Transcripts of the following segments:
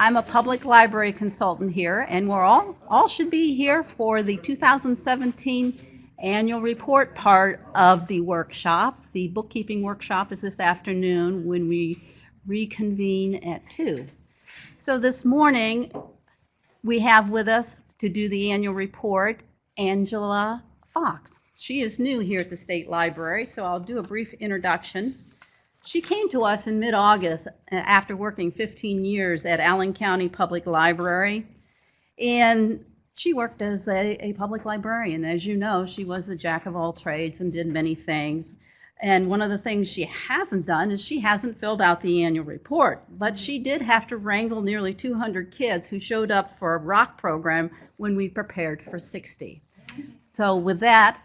I'm a public library consultant here, and we're all should be here for the 2017 annual report part of the workshop. The bookkeeping workshop is this afternoon when we reconvene at 2. So this morning we have with us to do the annual report Angela Fox. She is new here at the State Library, so I'll do a brief introduction. She came to us in mid-August after working 15 years at Allen County Public Library, and she worked as a public librarian. As you know, she was a jack of all trades and did many things. And one of the things she hasn't done is she hasn't filled out the annual report, but she did have to wrangle nearly 200 kids who showed up for a rock program when we prepared for 60. So with that,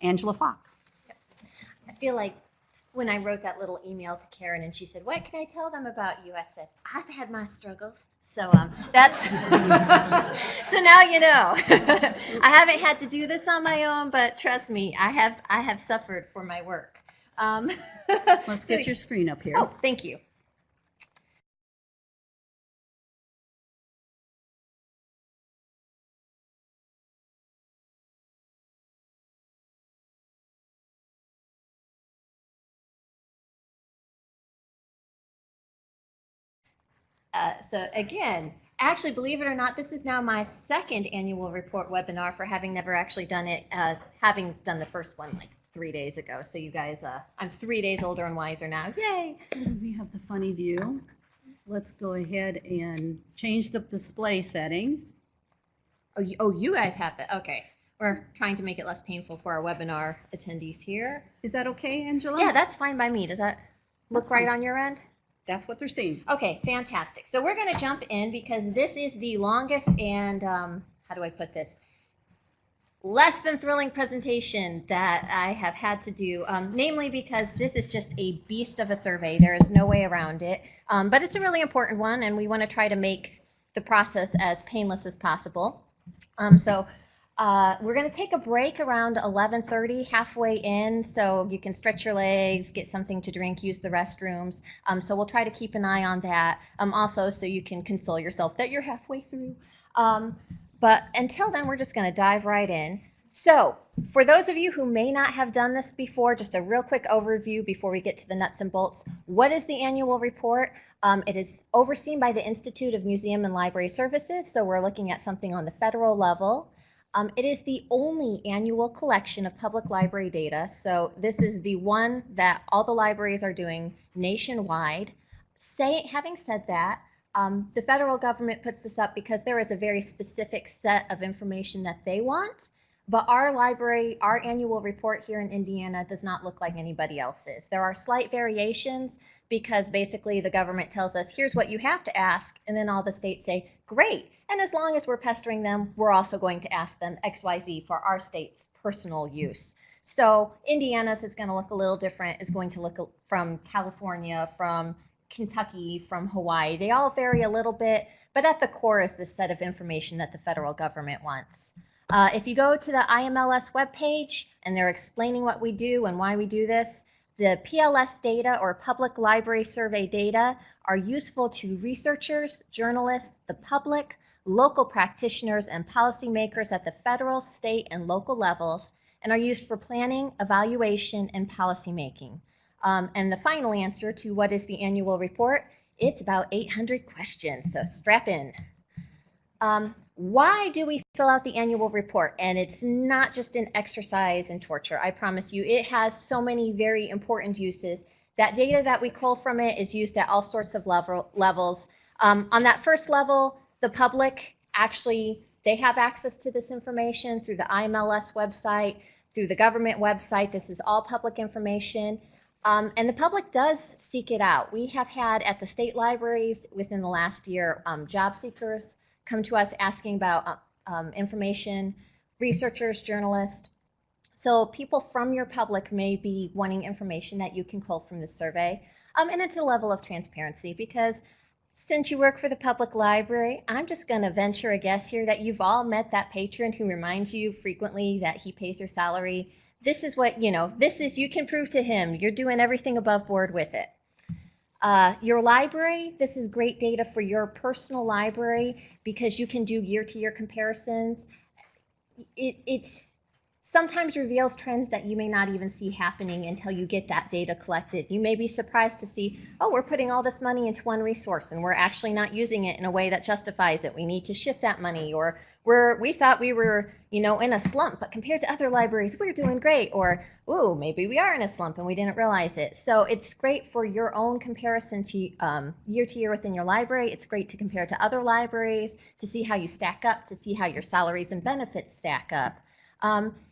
Angela Fox. I feel like when I wrote that little email to Karen and she said, "What can I tell them about you?" I said, "I've had my struggles." So that's, so now you know. I haven't had to do this on my own, but trust me, I have suffered for my work. Let's get your screen up here. Oh, thank you. So again, actually, believe it or not, this is now my second annual report webinar for having never actually done it, having done the first one like 3 days ago. So you guys, I'm 3 days older and wiser now. Yay! We have the funny view. Let's go ahead and change the display settings. Oh, you guys have that. Okay. We're trying to make it less painful for our webinar attendees here. Is that okay, Angela? Yeah, that's fine by me. Does that look right on your end? That's what they're seeing. Okay, fantastic. So we're going to jump in because this is the longest and, how do I put this, less than thrilling presentation that I have had to do, namely because this is just a beast of a survey. There is no way around it, but it's a really important one, and we want to try to make the process as painless as possible. We're going to take a break around 11:30, halfway in, so you can stretch your legs, get something to drink, use the restrooms. So we'll try to keep an eye on that, also so you can console yourself that you're halfway through. But until then, we're just going to dive right in. So for those of you who may not have done this before, just a real quick overview before we get to the nuts and bolts. What is the annual report? It is overseen by the Institute of Museum and Library Services, so we're looking at something on the federal level. It is the only annual collection of public library data, so this is the one that all the libraries are doing nationwide. Having said that, the federal government puts this up because there is a very specific set of information that they want, but our library, our annual report here in Indiana does not look like anybody else's. There are slight variations because basically the government tells us, here's what you have to ask, and then all the states say, great. And as long as we're pestering them, we're also going to ask them XYZ for our state's personal use. So Indiana's is going to look a little different. It's going to look from California, from Kentucky, from Hawaii. They all vary a little bit, but at the core is this set of information that the federal government wants. If you go to the IMLS webpage and they're explaining what we do and why we do this, the PLS data or Public Library Survey data are useful to researchers, journalists, the public, local practitioners, and policymakers at the federal, state, and local levels, and are used for planning, evaluation, and policymaking. And the final answer to what is the annual report, it's about 800 questions, so strap in. Why do we fill out the annual report? And it's not just an exercise in torture, I promise you. It has so many very important uses. That data that we cull from it is used at all sorts of levels. On that first level, the public actually, they have access to this information through the IMLS website, through the government website. This is all public information. And the public does seek it out. We have had at the state libraries within the last year, job seekers come to us asking about information, researchers, journalists. So people from your public may be wanting information that you can cull from the survey. And it's a level of transparency because since you work for the public library, I'm just going to venture a guess here that you've all met that patron who reminds you frequently that he pays your salary. This is what, you know, this is, you can prove to him you're doing everything above board with it. Your library, this is great data for your personal library because you can do year-to-year comparisons. It's sometimes reveals trends that you may not even see happening until you get that data collected. You may be surprised to see, oh, we're putting all this money into one resource and we're actually not using it in a way that justifies it. We need to shift that money, or we thought we were, in a slump, but compared to other libraries, we're doing great. Or, ooh, maybe we are in a slump and we didn't realize it. So it's great for your own comparison to year to year within your library. It's great to compare to other libraries, to see how you stack up, to see how your salaries and benefits stack up.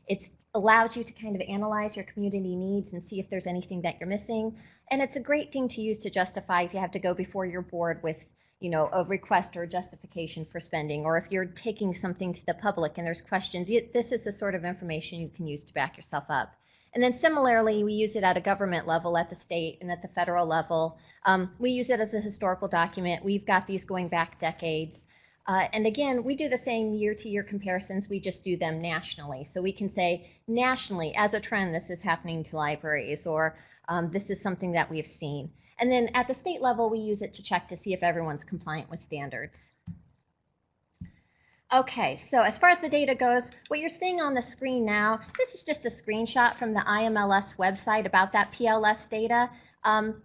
It allows you to kind of analyze your community needs and see if there's anything that you're missing. And it's a great thing to use to justify if you have to go before your board with a request or a justification for spending, or if you're taking something to the public and there's questions. This is the sort of information you can use to back yourself up. And then similarly, we use it at a government level, at the state and at the federal level. We use it as a historical document. We've got these going back decades. And again, we do the same year-to-year comparisons, we just do them nationally. So we can say nationally, as a trend, this is happening to libraries, or this is something that we've seen. And then at the state level, we use it to check to see if everyone's compliant with standards. Okay, so as far as the data goes, what you're seeing on the screen now, this is just a screenshot from the IMLS website about that PLS data.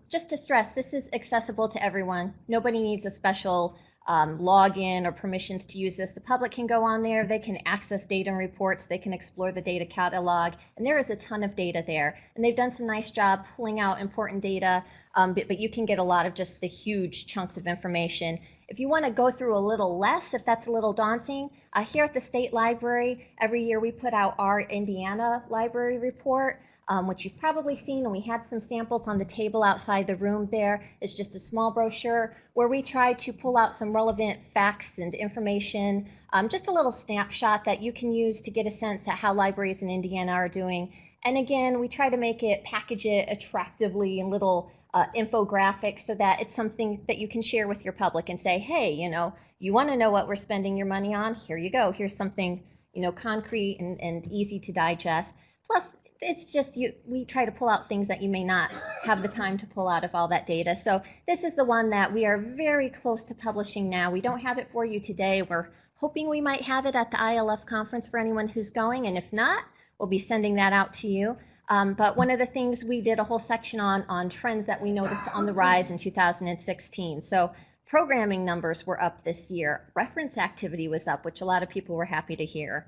Just to stress, this is accessible to everyone. Nobody needs a special login or permissions to use this. The public can go on there, they can access data and reports, they can explore the data catalog, and there is a ton of data there. And they've done some nice job pulling out important data, but you can get a lot of just the huge chunks of information. If you want to go through a little less, if that's a little daunting, here at the State Library, every year we put out our Indiana Library Report, which you've probably seen, and we had some samples on the table outside the room there. It's just a small brochure where we try to pull out some relevant facts and information, just a little snapshot that you can use to get a sense at how libraries in Indiana are doing. And again, we try to package it attractively in little infographics so that it's something that you can share with your public and say, hey, you want to know what we're spending your money on? Here you go. Here's something, concrete and easy to digest. Plus, it's just we try to pull out things that you may not have the time to pull out of all that data. So this is the one that we are very close to publishing now. We don't have it for you today. We're hoping we might have it at the ILF conference for anyone who's going, and if not, we'll be sending that out to you. But one of the things we did a whole section on trends that we noticed on the rise in 2016. So programming numbers were up this year. Reference activity was up, which a lot of people were happy to hear.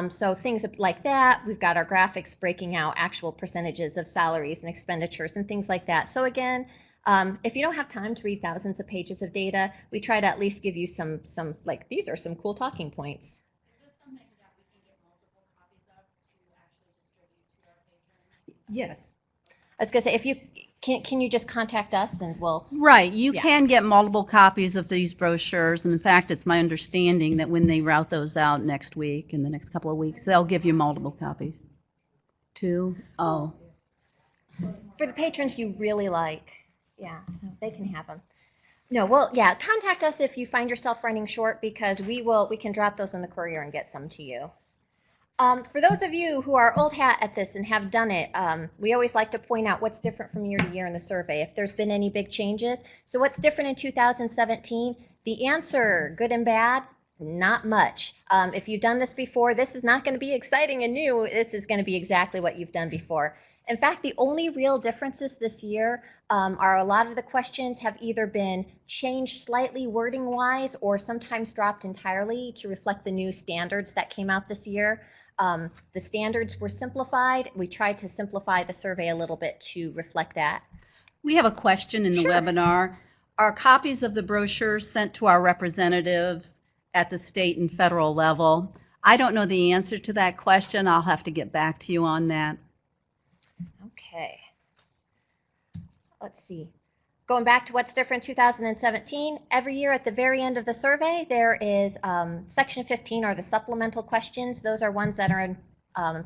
So things like that. We've got our graphics breaking out actual percentages of salaries and expenditures and things like that. So again, if you don't have time to read thousands of pages of data, we try to at least give you some like, these are some cool talking points. Is this something that we can get multiple copies of to actually distribute to our patrons? Yes. I was going to say, if you can you just contact us and we'll... Right. You can get multiple copies of these brochures. And in fact, it's my understanding that when they route those out next week, in the next couple of weeks, they'll give you multiple copies. 2? Oh. For the patrons you really like. Yeah, so they can have them. No, well, yeah, contact us if you find yourself running short, because we can drop those in the courier and get some to you. For those of you who are old hat at this and have done it, we always like to point out what's different from year to year in the survey, if there's been any big changes. So what's different in 2017? The answer, good and bad, not much. If you've done this before, this is not going to be exciting and new. This is going to be exactly what you've done before. In fact, the only real differences this year are a lot of the questions have either been changed slightly wording-wise or sometimes dropped entirely to reflect the new standards that came out this year. The standards were simplified. We tried to simplify the survey a little bit to reflect that. We have a question in the webinar. Are copies of the brochures sent to our representatives at the state and federal level? I don't know the answer to that question. I'll have to get back to you on that. Okay. Let's see. Going back to what's different 2017, every year at the very end of the survey, there is section 15 are the supplemental questions. Those are ones that are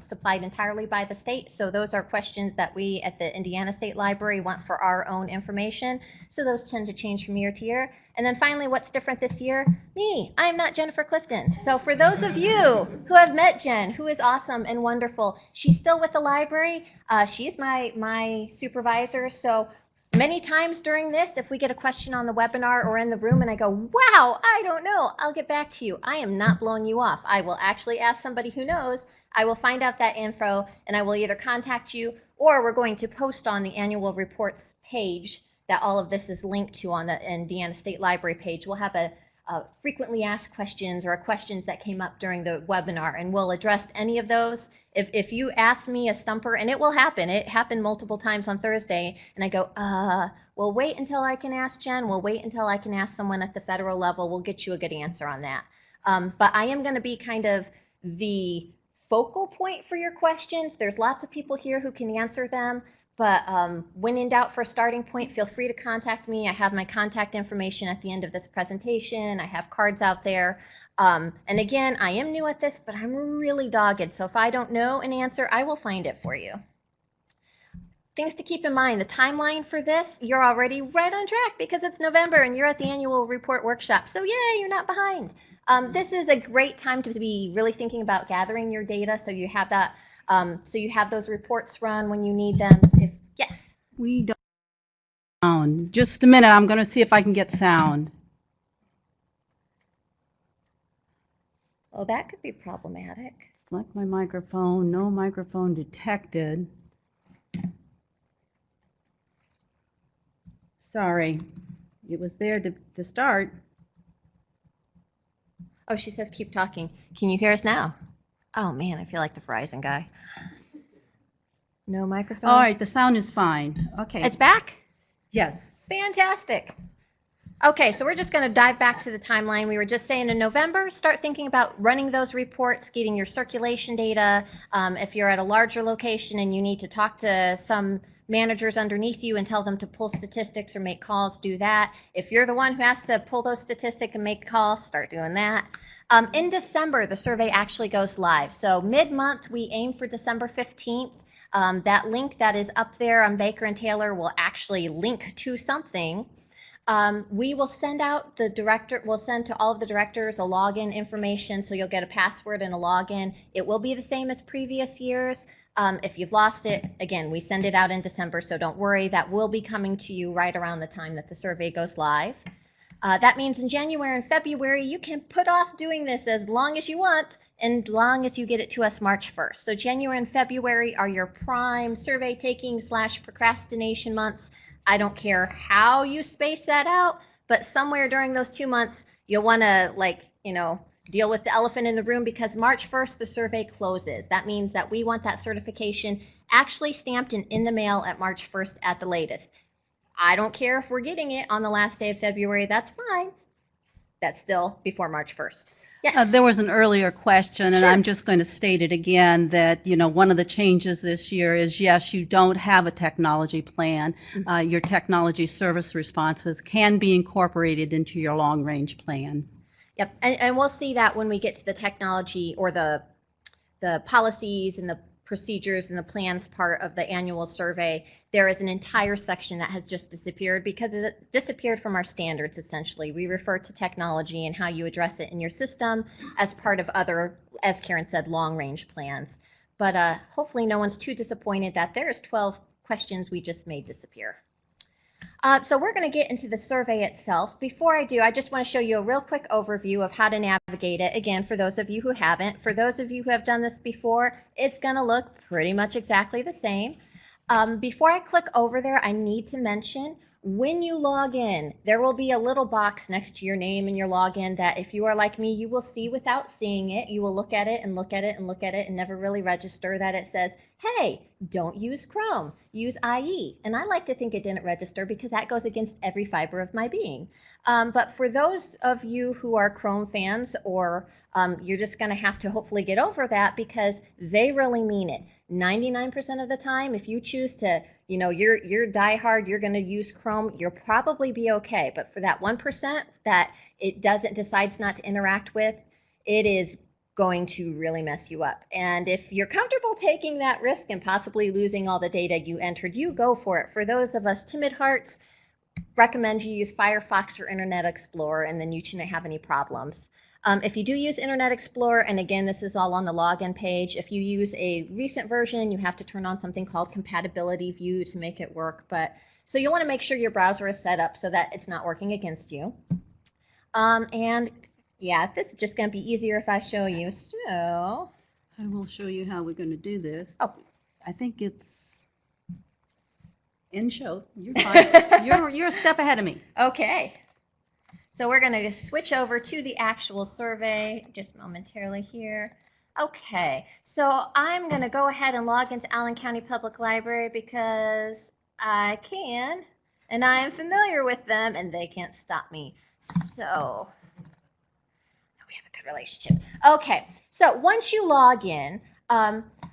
supplied entirely by the state. So those are questions that we at the Indiana State Library want for our own information. So those tend to change from year to year. And then finally, what's different this year? Me, I'm not Jennifer Clifton. So for those of you who have met Jen, who is awesome and wonderful, she's still with the library. She's my supervisor. So Many times during this, if we get a question on the webinar or in the room and I go, wow, I don't know, I'll get back to you. I am not blowing you off. I will actually ask somebody who knows. I will find out that info and I will either contact you or we're going to post on the annual reports page that all of this is linked to on the Indiana State Library page. We'll have a frequently asked questions or questions that came up during the webinar, and we'll address any of those. If you ask me a stumper, and it will happen, it happened multiple times on Thursday, and I go, we'll wait until I can ask Jen, we'll wait until I can ask someone at the federal level, we'll get you a good answer on that. But I am going to be kind of the focal point for your questions. There's lots of people here who can answer them. But when in doubt for a starting point, feel free to contact me. I have my contact information at the end of this presentation. I have cards out there. And again, I am new at this, but I'm really dogged. So if I don't know an answer, I will find it for you. Things to keep in mind, the timeline for this, you're already right on track because it's November and you're at the annual report workshop. So yeah, you're not behind. This is a great time to be really thinking about gathering your data so you have that. So you have those reports run when you need them. Yes? We don't sound. Just a minute, I'm going to see if I can get sound. Oh, that could be problematic. Select my microphone, no microphone detected. Sorry, it was there to start. Oh, she says keep talking. Can you hear us now? Oh man, I feel like the Verizon guy. No microphone? All right, the sound is fine. Okay. It's back? Yes. Fantastic. Okay, so we're just going to dive back to the timeline. We were just saying in November, start thinking about running those reports, getting your circulation data. If you're at a larger location and you need to talk to some managers underneath you and tell them to pull statistics or make calls, do that. If you're the one who has to pull those statistics and make calls, start doing that. In December, the survey actually goes live. So mid-month, we aim for December 15th. That link that is up there on Baker and Taylor will actually link to something. We will send out we'll send to all of the directors a login information, so you'll get a password and a login. It will be the same as previous years. If you've lost it, again, we send it out in December, so don't worry. That will be coming to you right around the time that the survey goes live. That means in January and February, you can put off doing this as long as you want, and long as you get it to us March 1st. So January and February are your prime survey taking / procrastination months. I don't care how you space that out, but somewhere during those 2 months, you'll want to deal with the elephant in the room, because March 1st, the survey closes. That means that we want that certification actually stamped and in the mail at March 1st at the latest. I don't care if we're getting it on the last day of February, that's fine. That's still before March 1st. Yes. There was an earlier question, and Sure. I'm just going to state it again, that one of the changes this year is, yes, you don't have a technology plan. Your technology service responses can be incorporated into your long-range plan. Yep, and we'll see that when we get to the technology or the policies and the procedures and the plans part of the annual survey. There is an entire section that has just disappeared because it disappeared from our standards, essentially. We refer to technology and how you address it in your system as part of other, as Karen said, long-range plans. But hopefully no one's too disappointed that there's 12 questions we just made disappear. So we're going to get into the survey itself. Before I do, I just want to show you a real quick overview of how to navigate it. Again, for those of you who haven't, for those of you who have done this before, it's going to look pretty much exactly the same. Before I click over there, I need to mention, when you log in, there will be a little box next to your name and your login that, if you are like me, you will see without seeing it. You will look at it and look at it and look at it and never really register that it says, hey, don't use Chrome, use IE. And I like to think it didn't register because that goes against every fiber of my being. But for those of you who are Chrome fans, or you're just going to have to hopefully get over that, because they really mean it. 99% of the time, if you choose to, you're diehard, you're going to use Chrome, you'll probably be okay. But for that 1% that it decides not to interact with, it is going to really mess you up. And if you're comfortable taking that risk and possibly losing all the data you entered, you go for it. For those of us timid hearts, recommend you use Firefox or Internet Explorer, and then you shouldn't have any problems. If you do use Internet Explorer, and again, this is all on the login page, if you use a recent version, you have to turn on something called Compatibility View to make it work. But So you'll want to make sure your browser is set up so that it's not working against you. And yeah, this is just going to be easier if I show you. So I will show you how we're going to do this. Oh. I think it's in show. You're fine. you're a step ahead of me. Okay. So we're going to switch over to the actual survey just momentarily here. Okay, so I'm going to go ahead and log into Allen County Public Library because I can, and I am familiar with them, and they can't stop me. So we have a good relationship. Okay, so once you log in,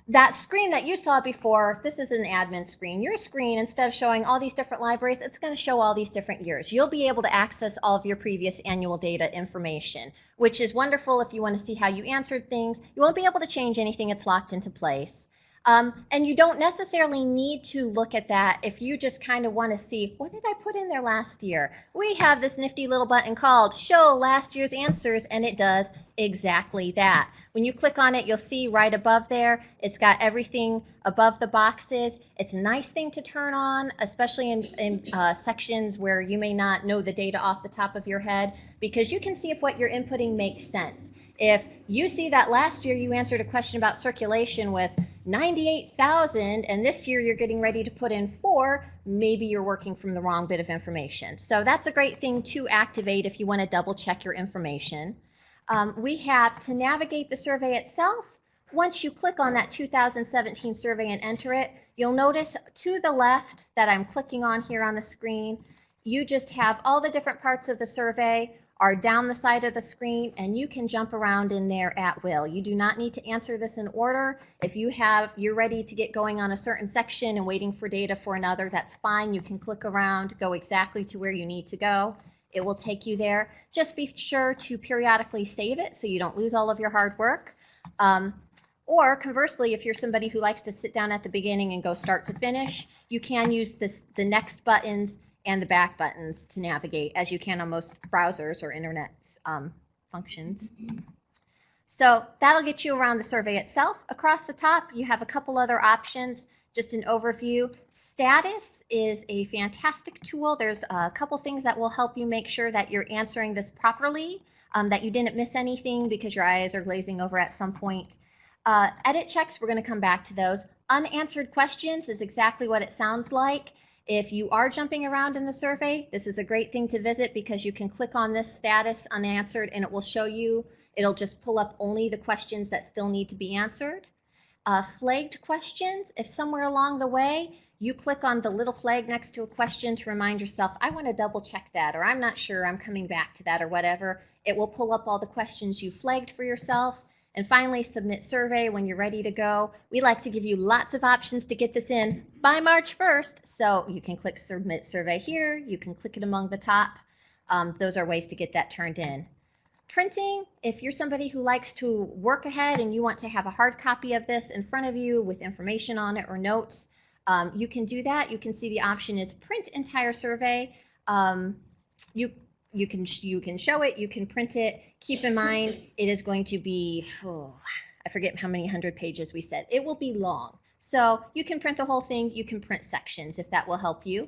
that screen that you saw before, this is an admin screen. Your screen, instead of showing all these different libraries, it's going to show all these different years. You'll be able to access all of your previous annual data information, which is wonderful if you want to see how you answered things. You won't be able to change anything. It's locked into place. And you don't necessarily need to look at that if you just kind of want to see, what did I put in there last year? We have this nifty little button called Show Last Year's Answers, and it does exactly that. When you click on it, you'll see right above there, it's got everything above the boxes. It's a nice thing to turn on, especially in sections where you may not know the data off the top of your head, because you can see if what you're inputting makes sense. If you see that last year you answered a question about circulation with 98,000 and this year you're getting ready to put in 4, maybe you're working from the wrong bit of information. So that's a great thing to activate if you want to double check your information. We have to navigate the survey itself. Once you click on that 2017 survey and enter it, you'll notice to the left that I'm clicking on here on the screen, you just have all the different parts of the survey are down the side of the screen, and you can jump around in there at will. You do not need to answer this in order. If you're ready to get going on a certain section and waiting for data for another, that's fine. You can click around, go exactly to where you need to go. It will take you there. Just be sure to periodically save it so you don't lose all of your hard work. Or conversely, if you're somebody who likes to sit down at the beginning and go start to finish, you can use the next buttons and the back buttons to navigate, as you can on most browsers or internet functions. So that'll get you around the survey itself. Across the top, you have a couple other options. Just an overview. Status is a fantastic tool. There's a couple things that will help you make sure that you're answering this properly, that you didn't miss anything because your eyes are glazing over at some point. Edit checks, we're going to come back to those. Unanswered questions is exactly what it sounds like. If you are jumping around in the survey, this is a great thing to visit because you can click on this status unanswered and it will show you, it'll just pull up only the questions that still need to be answered. Flagged questions, if somewhere along the way you click on the little flag next to a question to remind yourself, I want to double check that, or I'm not sure, I'm coming back to that, or whatever, it will pull up all the questions you flagged for yourself. And finally, submit survey when you're ready to go. We like to give you lots of options to get this in by March 1st. So you can click submit survey here. You can click it among the top. Those are ways to get that turned in. Printing, if you're somebody who likes to work ahead and you want to have a hard copy of this in front of you with information on it or notes, you can do that. You can see the option is print entire survey. You can show it, you can print it. Keep in mind, it is going to be, I forget how many 100 pages we said. It will be long. So you can print the whole thing, you can print sections if that will help you.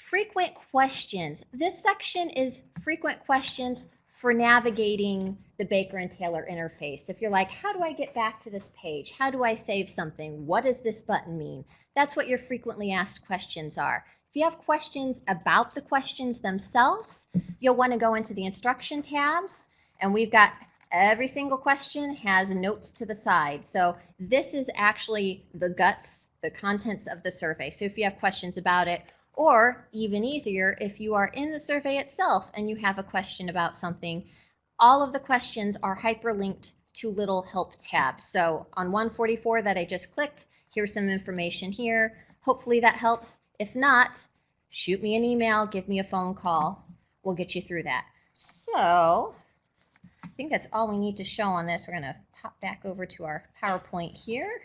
Frequent questions. This section is frequent questions for navigating the Baker and Taylor interface. If you're like, how do I get back to this page? How do I save something? What does this button mean? That's what your frequently asked questions are. If you have questions about the questions themselves, you'll want to go into the instruction tabs, and we've got every single question has notes to the side. So this is actually the guts, the contents of the survey. So if you have questions about it, or even easier, if you are in the survey itself and you have a question about something, all of the questions are hyperlinked to little help tabs. So on 144 that I just clicked, here's some information here. Hopefully that helps. If not, shoot me an email, give me a phone call. We'll get you through that. So I think that's all we need to show on this. We're going to pop back over to our PowerPoint here.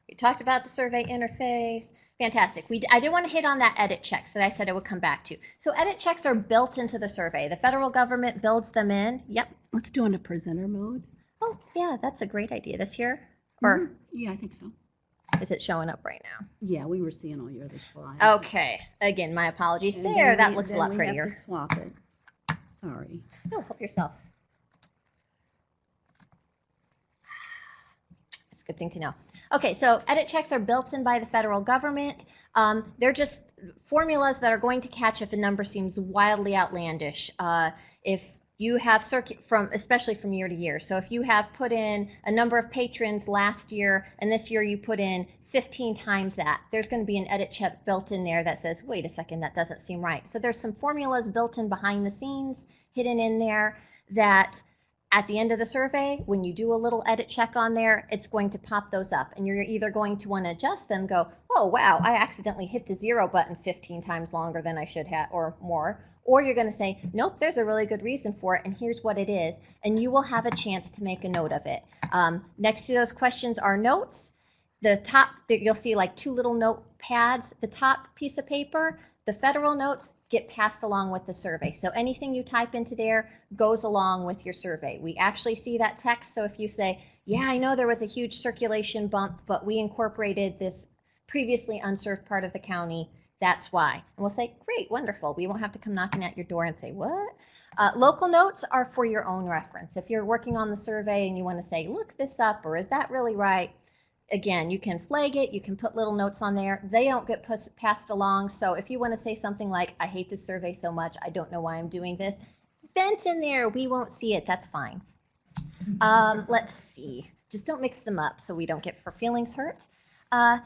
We talked about the survey interface. Fantastic. I did want to hit on that edit checks that I said I would come back to. So edit checks are built into the survey. The federal government builds them in. Yep. Let's do it in a presenter mode. Oh, yeah, that's a great idea. This here? Or Yeah, I think so. Is it showing up right now? Yeah, we were seeing all your other slides. Okay. Again, my apologies. And There, then that we- looks a then lot we prettier. have to swap it. Sorry. No, help yourself. It's a good thing to know. Okay, so edit checks are built in by the federal government. They're just formulas that are going to catch if a number seems wildly outlandish. If you have especially from year to year. So if you have put in a number of patrons last year and this year you put in 15 times that, there's going to be an edit check built in there that says, wait a second, that doesn't seem right. So there's some formulas built in behind the scenes, hidden in there, that at the end of the survey, when you do a little edit check on there, it's going to pop those up. And you're either going to want to adjust them, go, oh, wow, I accidentally hit the 0 button 15 times longer than I should have, or more. Or you're going to say, nope, there's a really good reason for it, and here's what it is. And you will have a chance to make a note of it. Next to those questions are notes. The top, you'll see like 2 little notepads. The top piece of paper, the federal notes, get passed along with the survey. So anything you type into there goes along with your survey. We actually see that text. So if you say, yeah, I know there was a huge circulation bump, but we incorporated this previously unserved part of the county, that's why. And we'll say, great, wonderful. We won't have to come knocking at your door and say, what? Local notes are for your own reference. If you're working on the survey and you want to say, look this up, or is that really right? Again, you can flag it, you can put little notes on there. They don't get passed along. So if you want to say something like, I hate this survey so much, I don't know why I'm doing this, vent in there, we won't see it, that's fine. Let's see, just don't mix them up so we don't get our feelings hurt. I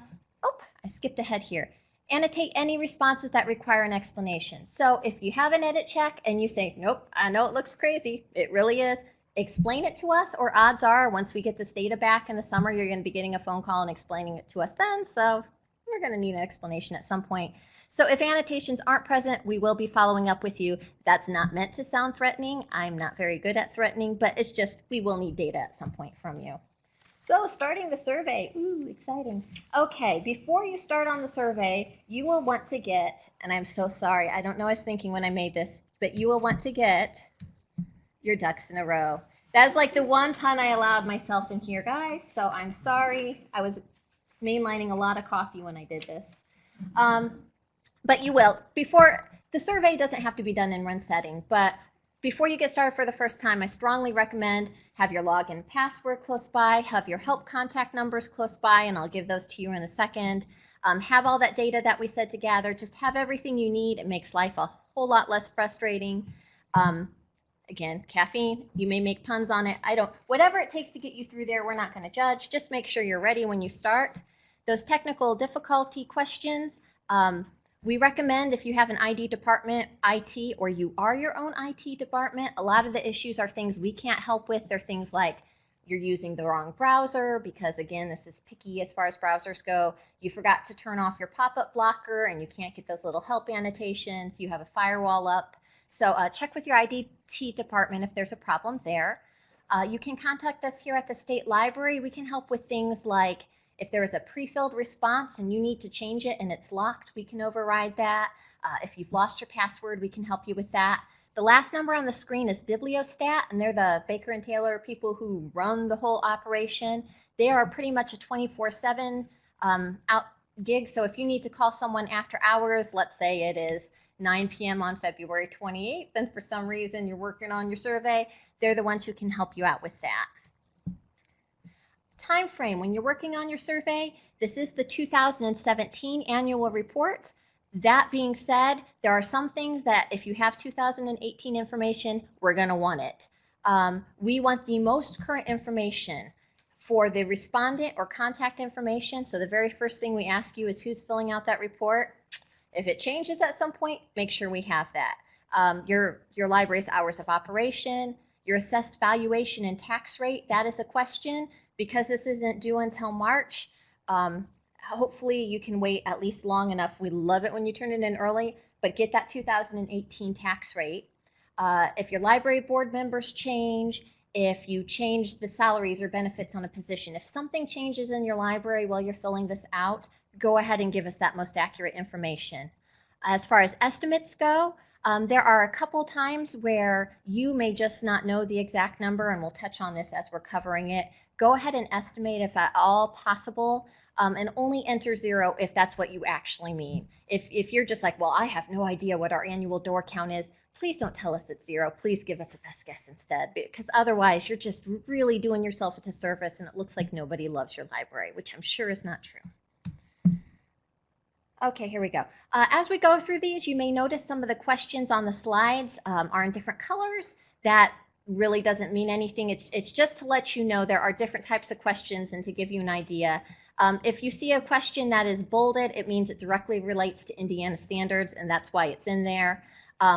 skipped ahead here. Annotate any responses that require an explanation. So if you have an edit check and you say, nope, I know it looks crazy, it really is, explain it to us, or odds are once we get this data back in the summer, you're going to be getting a phone call and explaining it to us then. So we're going to need an explanation at some point. So if annotations aren't present, we will be following up with you. That's not meant to sound threatening. I'm not very good at threatening, but it's just we will need data at some point from you. So starting the survey, ooh, exciting. Okay, before you start on the survey, you will want to get, and I'm so sorry, I don't know what I was thinking when I made this, but you will want to get your ducks in a row. That is like the one pun I allowed myself in here, guys, so I'm sorry. I was mainlining a lot of coffee when I did this. But you will. Before, the survey doesn't have to be done in run setting, but before you get started for the first time, I strongly recommend have your login password close by, have your help contact numbers close by, and I'll give those to you in a second. Have all that data that we said to gather. Just have everything you need. It makes life a whole lot less frustrating. Again, caffeine, you may make puns on it. Whatever it takes to get you through there, we're not going to judge. Just make sure you're ready when you start. Those technical difficulty questions, we recommend if you have an ID department, IT, or you are your own IT department, a lot of the issues are things we can't help with. They're things like you're using the wrong browser because, again, this is picky as far as browsers go. You forgot to turn off your pop-up blocker and you can't get those little help annotations. You have a firewall up. So check with your IT department if there's a problem there. You can contact us here at the State Library. We can help with things like if there is a pre-filled response and you need to change it and it's locked, we can override that. If you've lost your password, we can help you with that. The last number on the screen is Bibliostat, and they're the Baker and Taylor people who run the whole operation. They are pretty much a 24/7 out gig. So if you need to call someone after hours, let's say it is 9 p.m. on February 28th, and for some reason you're working on your survey, they're the ones who can help you out with that. Time frame when you're working on your survey. This is the 2017 annual report. That being said, there are some things that if you have 2018 information, we're going to want it. We want the most current information for the respondent or contact information. So the very first thing we ask you is who's filling out that report. If it changes at some point, make sure we have that. Your library's hours of operation, your assessed valuation and tax rate, that is a question. Because this isn't due until March, hopefully you can wait at least long enough. We love it when you turn it in early, but get that 2018 tax rate. If your library board members change, if you change the salaries or benefits on a position, if something changes in your library while you're filling this out, go ahead and give us that most accurate information. As far as estimates go, there are a couple times where you may just not know the exact number, and we'll touch on this as we're covering it. Go ahead and estimate if at all possible. and only enter 0 if that's what you actually mean. If you're just like, well, I have no idea what our annual door count is, please don't tell us it's 0. Please give us a best guess instead, because otherwise you're just really doing yourself a disservice and it looks like nobody loves your library, which I'm sure is not true. Okay, here we go. As we go through these, you may notice some of the questions on the slides are in different colors. That really doesn't mean anything. It's just to let you know there are different types of questions and to give you an idea. If you see a question that is bolded, it means it directly relates to Indiana standards, and that's why it's in there.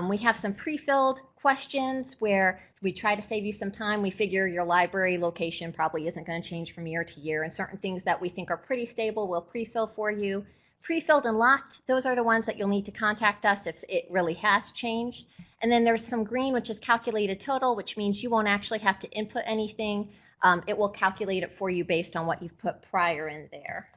We have some pre-filled questions where we try to save you some time. We figure your library location probably isn't going to change from year to year, and certain things that we think are pretty stable we'll pre-fill for you. Pre-filled and locked, those are the ones that you'll need to contact us if it really has changed. And then there's some green, which is calculated total, which means you won't actually have to input anything. It will calculate it for you based on what you've put prior in there.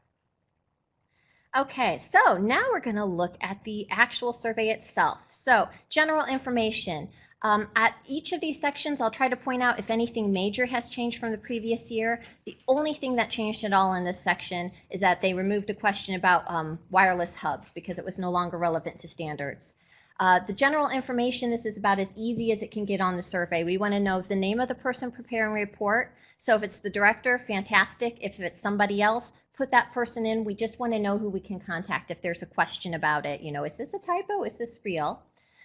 Okay, so now we're going to look at the actual survey itself. So general information. At each of these sections, I'll try to point out if anything major has changed from the previous year. The only thing that changed at all in this section is that they removed a question about wireless hubs because it was no longer relevant to standards. The general information, this is about as easy as it can get on the survey. We want to know the name of the person preparing a report. So if it's the director, fantastic. If it's somebody else, put that person in. We just want to know who we can contact if there's a question about it. You know, is this a typo? Is this real?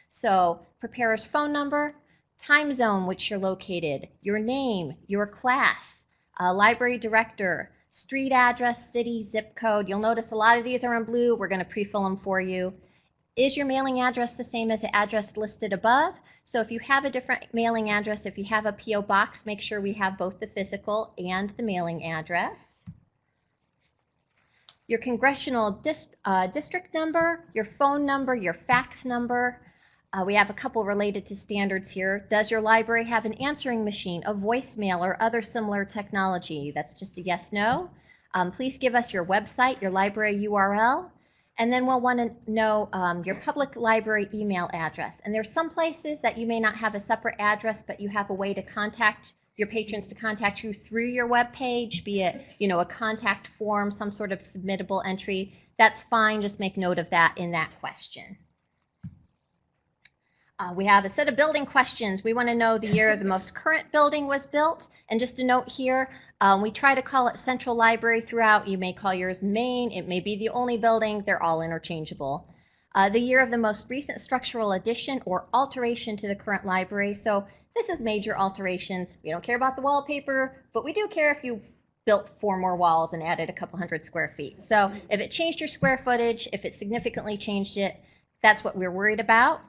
So preparer's phone number, time zone which you're located, your name, your class, library director, street address, city, zip code. You'll notice a lot of these are in blue. We're going to pre-fill them for you. Is your mailing address the same as the address listed above? So if you have a different mailing address, if you have a P.O. box, make sure we have both the physical and the mailing address. Your congressional district number, your phone number, your fax number. We have a couple related to standards here. Does your library have an answering machine, a voicemail, or other similar technology? That's just a yes, no. Please give us your website, your library URL, and then we'll want to know your public library email address. And there's some places that you may not have a separate address, but you have a way to contact your patrons to contact you through your web page, be it, you know, a contact form, some sort of submittable entry. That's fine. Just make note of that in that question. We have a set of building questions. We want to know the year the most current building was built. And just a note here, we try to call it Central Library throughout. You may call yours Main. It may be the only building. They're all interchangeable. The year of the most recent structural addition or alteration to the current library. So this is major alterations. We don't care about the wallpaper, but we do care if you built 4 more walls and added a couple hundred square feet. So if it changed your square footage, if it significantly changed it, that's what we're worried about.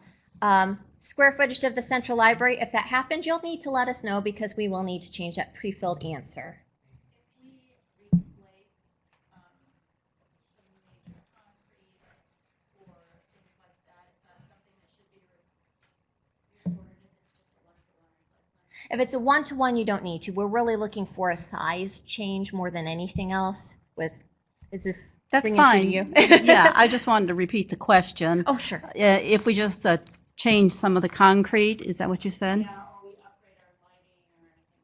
Square footage of the central library, if that happens, you'll need to let us know because we will need to change that pre-filled answer. If we replace some major concrete or things like that, is that something that should be reported if it's just a one-to-one replacement? If it's a one-to-one, you don't need to. We're really looking for a size change more than anything else. Is this That's ringing true fine. to you? Yeah, I just wanted to repeat the question. Oh, sure. If we just change some of the concrete, is that what you said? Yeah, or we upgrade our lighting or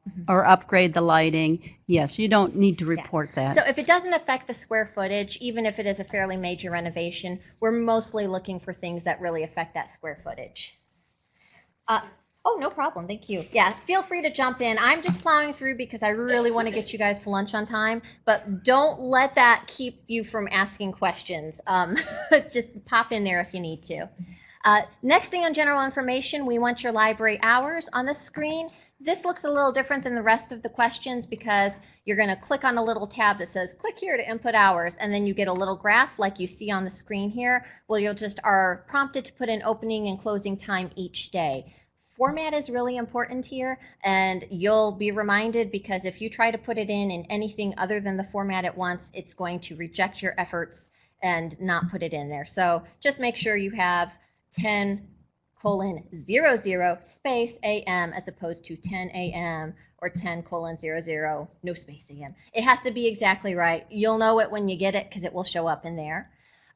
anything like Or upgrade the lighting? Yes, you don't need to report that. So if it doesn't affect the square footage, even if it is a fairly major renovation, we're mostly looking for things that really affect that square footage. Oh, no problem. Thank you. Yeah, feel free to jump in. I'm just plowing through because I really want to get you guys to lunch on time, but don't let that keep you from asking questions. Just pop in there if you need to. Next thing on general information, we want your library hours on the screen. This looks a little different than the rest of the questions because you're going to click on a little tab that says click here to input hours, and then you get a little graph like you see on the screen here. Well, you'll just are prompted to put in opening and closing time each day. Format is really important here, and you'll be reminded because if you try to put it in anything other than the format at once, it's going to reject your efforts and not put it in there. So just make sure you have 10:00 space AM as opposed to 10 AM or 10:00 no space AM. It has to be exactly right. You'll know it when you get it because it will show up in there.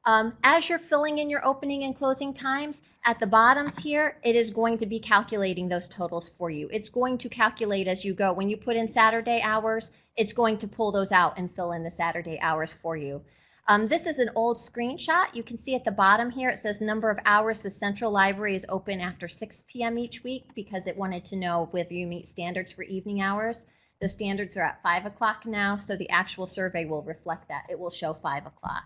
As you're filling in your opening and closing times, at the bottoms here, it is going to be calculating those totals for you. It's going to calculate as you go. When you put in Saturday hours, it's going to pull those out and fill in the Saturday hours for you. This is an old screenshot. You can see at the bottom here, it says number of hours the Central Library is open after 6 p.m. each week because it wanted to know whether you meet standards for evening hours. The standards are at 5 o'clock now, so the actual survey will reflect that. It will show 5 o'clock.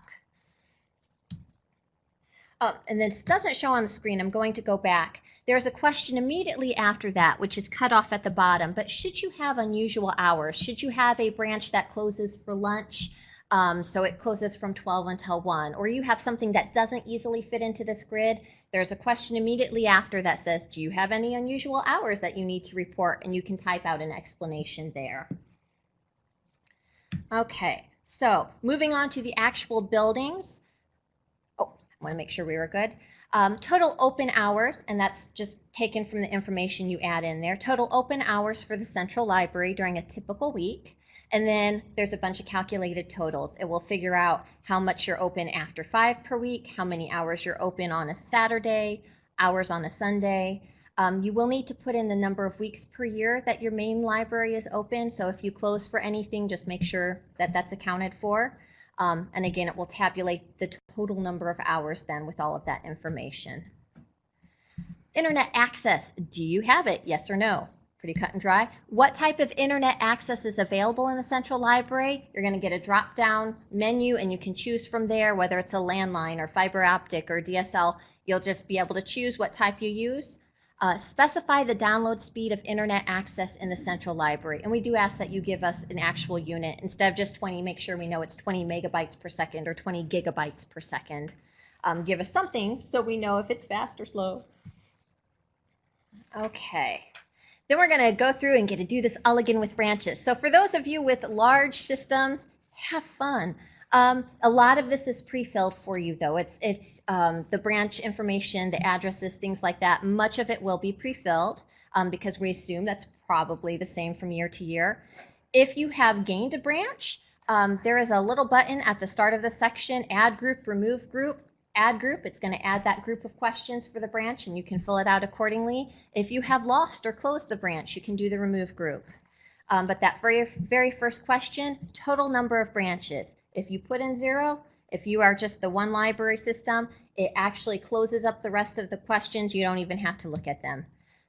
Oh, and this doesn't show on the screen. I'm going to go back. There's a question immediately after that, which is cut off at the bottom. But should you have unusual hours? Should you have a branch that closes for lunch, so it closes from 12 until 1, or you have something that doesn't easily fit into this grid? There's a question immediately after that says, do you have any unusual hours that you need to report? And you can type out an explanation there. Okay, so moving on to the actual buildings. I want to make sure we were good. Total open hours, and that's just taken from the information you add in there. Total open hours for the Central Library during a typical week. And then there's a bunch of calculated totals. It will figure out how much you're open after 5 per week, how many hours you're open on a Saturday, hours on a Sunday. You will need to put in the number of weeks per year that your main library is open. So if you close for anything, just make sure that that's accounted for. And again, it will tabulate the total number of hours then with all of that information. Internet access, do you have it? Yes or no? Pretty cut and dry. What type of internet access is available in the Central Library? You're going to get a drop-down menu and you can choose from there whether it's a landline or fiber optic or DSL. You'll just be able to choose what type you use. Specify the download speed of internet access in the Central Library. And we do ask that you give us an actual unit. Instead of just 20, make sure we know it's 20 megabytes per second or 20 gigabytes per second. Give us something so we know if it's fast or slow. Okay. Then we're going to go through and get to do this all again with branches. So for those of you with large systems, have fun. A lot of this is pre-filled for you, though. It's the branch information, the addresses, things like that. Much of it will be pre-filled because we assume that's probably the same from year to year. If you have gained a branch, there is a little button at the start of the section, Add Group, Remove Group. Add Group, it's going to add that group of questions for the branch, and you can fill it out accordingly. If you have lost or closed a branch, you can do the Remove Group. But that very first question, total number of branches. If you put in 0, if you are just the one library system, it actually closes up the rest of the questions. You don't even have to look at them.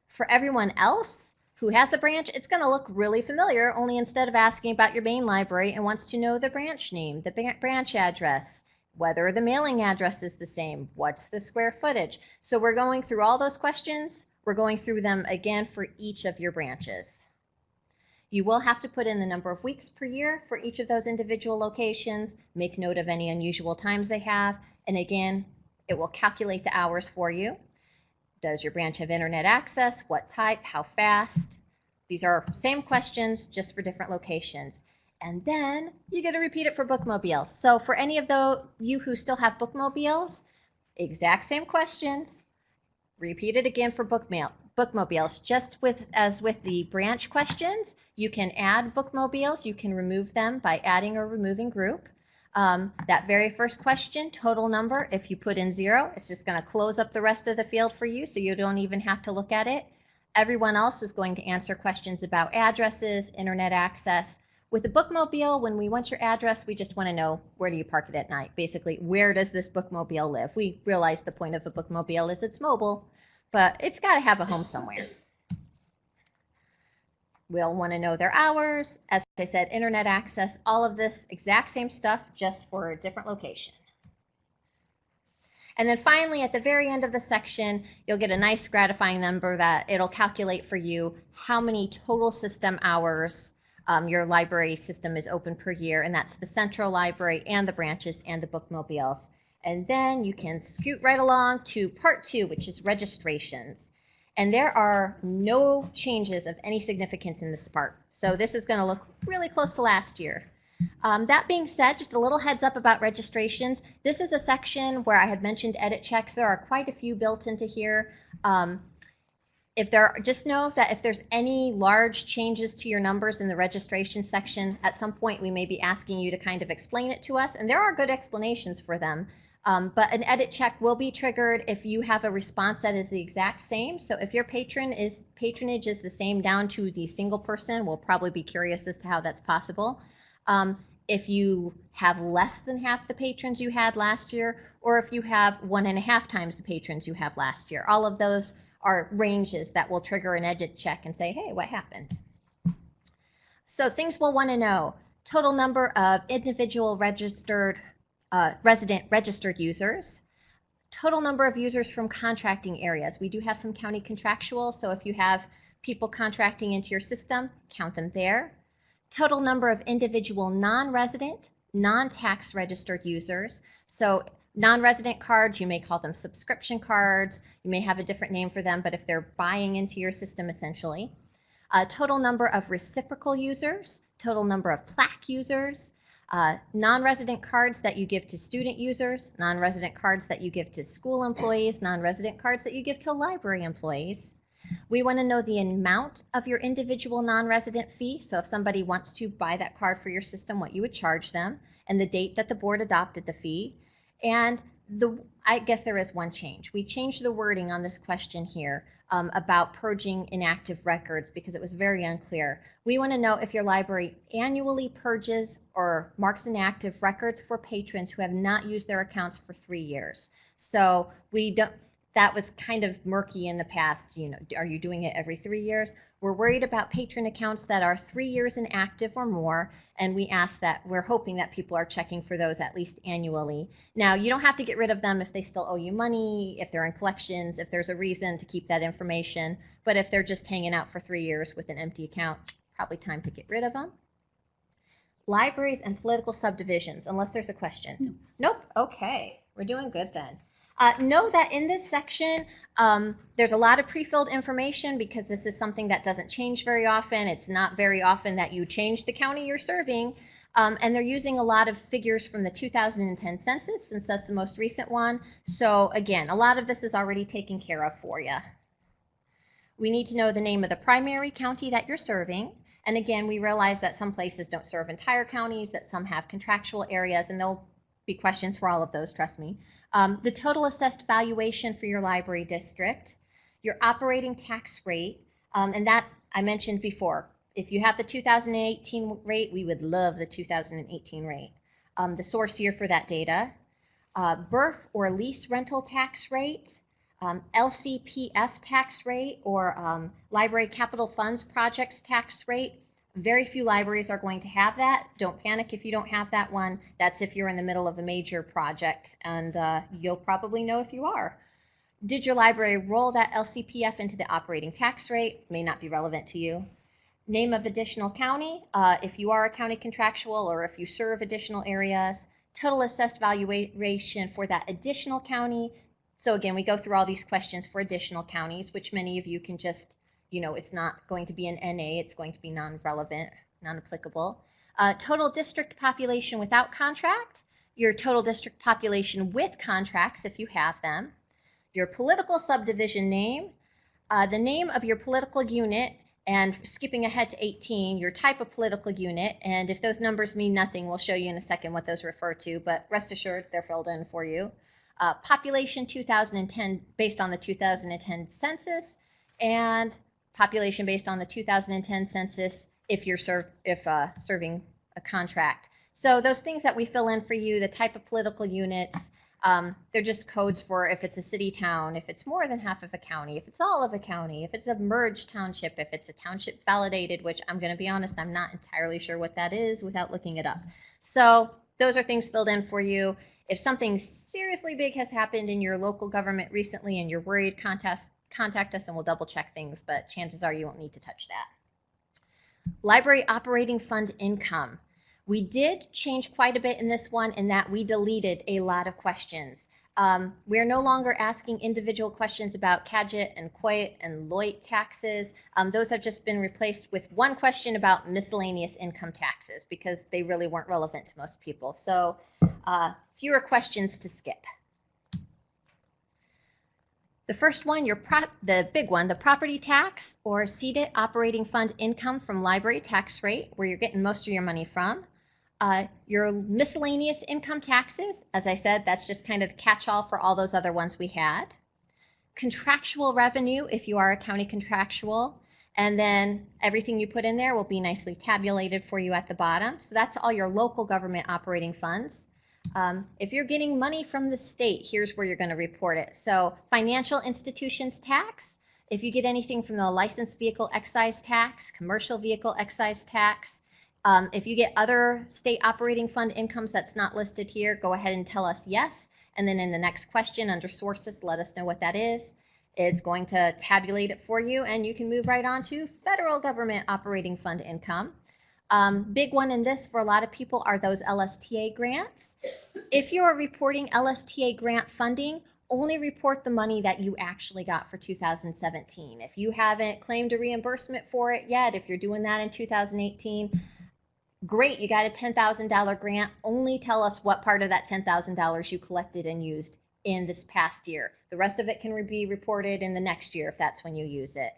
For everyone else who has a branch, it's going to look really familiar, only instead of asking about your main library, it wants to know the branch name, the branch address, whether the mailing address is the same, what's the square footage. So we're going through all those questions. We're going through them again for each of your branches. You will have to put in the number of weeks per year for each of those individual locations, make note of any unusual times they have, and again, it will calculate the hours for you. Does your branch have internet access? What type? How fast? These are same questions, just for different locations. And then you get to repeat it for bookmobiles. So for any of you who still have bookmobiles, exact same questions, repeat it again for bookmobiles. Just as with the branch questions, you can add bookmobiles, you can remove them by adding or removing group. That very first question, total number, if you put in 0, it's just going to close up the rest of the field for you, so you don't even have to look at it. Everyone else is going to answer questions about addresses, internet access. With a bookmobile, when we want your address, we just want to know, where do you park it at night? Basically, where does this bookmobile live? We realize the point of a bookmobile is it's mobile, but it's got to have a home somewhere. We'll want to know their hours. As I said, internet access, all of this exact same stuff, just for a different location. And then finally, at the very end of the section, you'll get a nice gratifying number that it'll calculate for you how many total system hours your library system is open per year, and that's the Central Library and the branches and the bookmobiles. And then you can scoot right along to part 2, which is registrations. And there are no changes of any significance in this part. So this is going to look really close to last year. That being said, just a little heads up about registrations. This is a section where I had mentioned edit checks. There are quite a few built into here. Just know that if there's any large changes to your numbers in the registration section, at some point we may be asking you to kind of explain it to us, and there are good explanations for them. But an edit check will be triggered if you have a response that is the exact same. So if your patronage is the same down to the single person, we'll probably be curious as to how that's possible. If you have less than half the patrons you had last year, or if you have 1.5 times the patrons you have last year. All of those are ranges that will trigger an edit check and say, hey, what happened? So things we'll want to know: total number of individual registered resident registered users, total number of users from contracting areas. We do have some county contractual, so if you have people contracting into your system, count them there. Total number of individual non-resident, non-tax registered users. So non-resident cards, you may call them subscription cards. You may have a different name for them, but if they're buying into your system essentially. Total number of reciprocal users, total number of plaque users, non-resident cards that you give to student users, non-resident cards that you give to school employees, non-resident cards that you give to library employees. We want to know the amount of your individual non-resident fee. So if somebody wants to buy that card for your system, what you would charge them, and the date that the board adopted the fee. And I guess there is one change. We changed the wording on this question here about purging inactive records because it was very unclear. We want to know if your library annually purges or marks inactive records for patrons who have not used their accounts for 3 years. So that was kind of murky in the past. You know, are you doing it every 3 years? We're worried about patron accounts that are 3 years inactive or more, and we're hoping that people are checking for those at least annually. Now, you don't have to get rid of them if they still owe you money, if they're in collections, if there's a reason to keep that information, but if they're just hanging out for 3 years with an empty account, probably time to get rid of them. Libraries and political subdivisions, unless there's a question. No. Nope, okay, we're doing good then. Know that in this section, there's a lot of pre-filled information because this is something that doesn't change very often. It's not very often that you change the county you're serving. And they're using a lot of figures from the 2010 census since that's the most recent one. So again, a lot of this is already taken care of for you. We need to know the name of the primary county that you're serving. And again, we realize that some places don't serve entire counties, that some have contractual areas, and there'll be questions for all of those, trust me. The total assessed valuation for your library district, your operating tax rate, and that I mentioned before. If you have the 2018 rate, we would love the 2018 rate. The source year for that data, birth or lease rental tax rate, LCPF tax rate, or library capital funds projects tax rate. Very few libraries are going to have that. Don't panic if you don't have that one. That's if you're in the middle of a major project, and you'll probably know if you are. Did your library roll that LCPF into the operating tax rate? May not be relevant to you. Name of additional county, if you are a county contractual or if you serve additional areas. Total assessed valuation for that additional county. So again, we go through all these questions for additional counties, which many of you can just, you know, it's not going to be an NA, it's going to be non-relevant, non-applicable. Total district population without contract, your total district population with contracts if you have them, your political subdivision name, the name of your political unit, and skipping ahead to 18, your type of political unit, and if those numbers mean nothing, we'll show you in a second what those refer to, but rest assured they're filled in for you. Population 2010 based on the 2010 census, and population based on the 2010 census if you're serving a contract. So those things that we fill in for you, the type of political units, they're just codes for if it's a city town, if it's more than half of a county, if it's all of a county, if it's a merged township, if it's a township validated, which I'm going to be honest, I'm not entirely sure what that is without looking it up. So those are things filled in for you. If something seriously big has happened in your local government recently and you're worried, contact us and we'll double check things, but chances are you won't need to touch that. Library operating fund income. We did change quite a bit in this one in that we deleted a lot of questions. We're no longer asking individual questions about CAGIT and COIT and LEUs taxes. Those have just been replaced with one question about miscellaneous income taxes because they really weren't relevant to most people. So fewer questions to skip. The first one, the big one, the property tax or seated operating fund income from library tax rate, where you're getting most of your money from. Your miscellaneous income taxes, as I said, that's just kind of the catch-all for all those other ones we had. Contractual revenue, if you are a county contractual, and then everything you put in there will be nicely tabulated for you at the bottom. So that's all your local government operating funds. If you're getting money from the state, here's where you're going to report it. So financial institutions tax, if you get anything from the licensed vehicle excise tax, commercial vehicle excise tax, if you get other state operating fund incomes that's not listed here, go ahead and tell us yes. And then in the next question under sources, let us know what that is. It's going to tabulate it for you, and you can move right on to federal government operating fund income. Big one in this for a lot of people are those LSTA grants. If you are reporting LSTA grant funding, only report the money that you actually got for 2017. If you haven't claimed a reimbursement for it yet, if you're doing that in 2018, great, you got a $10,000 grant. Only tell us what part of that $10,000 you collected and used in this past year. The rest of it can be reported in the next year if that's when you use it.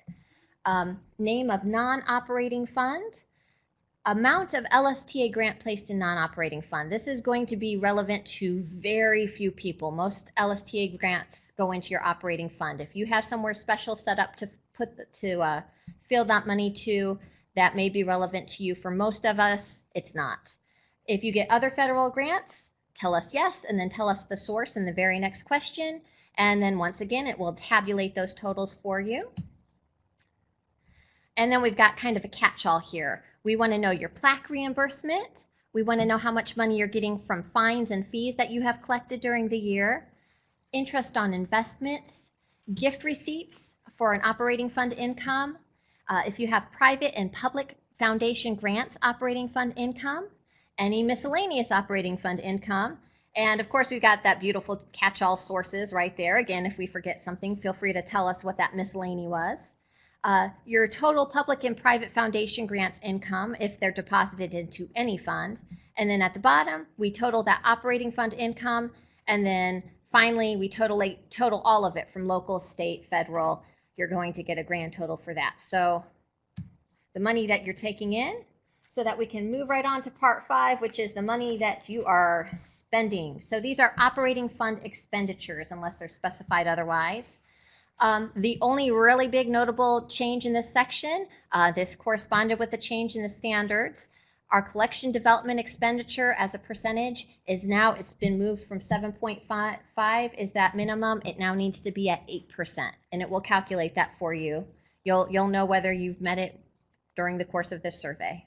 Name of non-operating fund. Amount of LSTA grant placed in non-operating fund. This is going to be relevant to very few people. Most LSTA grants go into your operating fund. If you have somewhere special set up to fill that money to, that may be relevant to you. For most of us, it's not. If you get other federal grants, tell us yes, and then tell us the source in the very next question. And then once again, it will tabulate those totals for you. And then we've got kind of a catch-all here. We want to know your plaque reimbursement. We want to know how much money you're getting from fines and fees that you have collected during the year, interest on investments, gift receipts for an operating fund income, if you have private and public foundation grants operating fund income, any miscellaneous operating fund income, and of course we've got that beautiful catch-all sources right there. Again, if we forget something, feel free to tell us what that miscellany was. Your total public and private foundation grants income if they're deposited into any fund. And then at the bottom, we total that operating fund income. And then finally, we total all of it from local, state, federal. You're going to get a grand total for that. So the money that you're taking in, so that we can move right on to part 5, which is the money that you are spending. So these are operating fund expenditures unless they're specified otherwise. The only really big notable change in this section, this corresponded with the change in the standards. Our collection development expenditure as a percentage is now, it's been moved from 7.5 is that minimum. It now needs to be at 8%, and it will calculate that for you. You'll know whether you've met it during the course of this survey.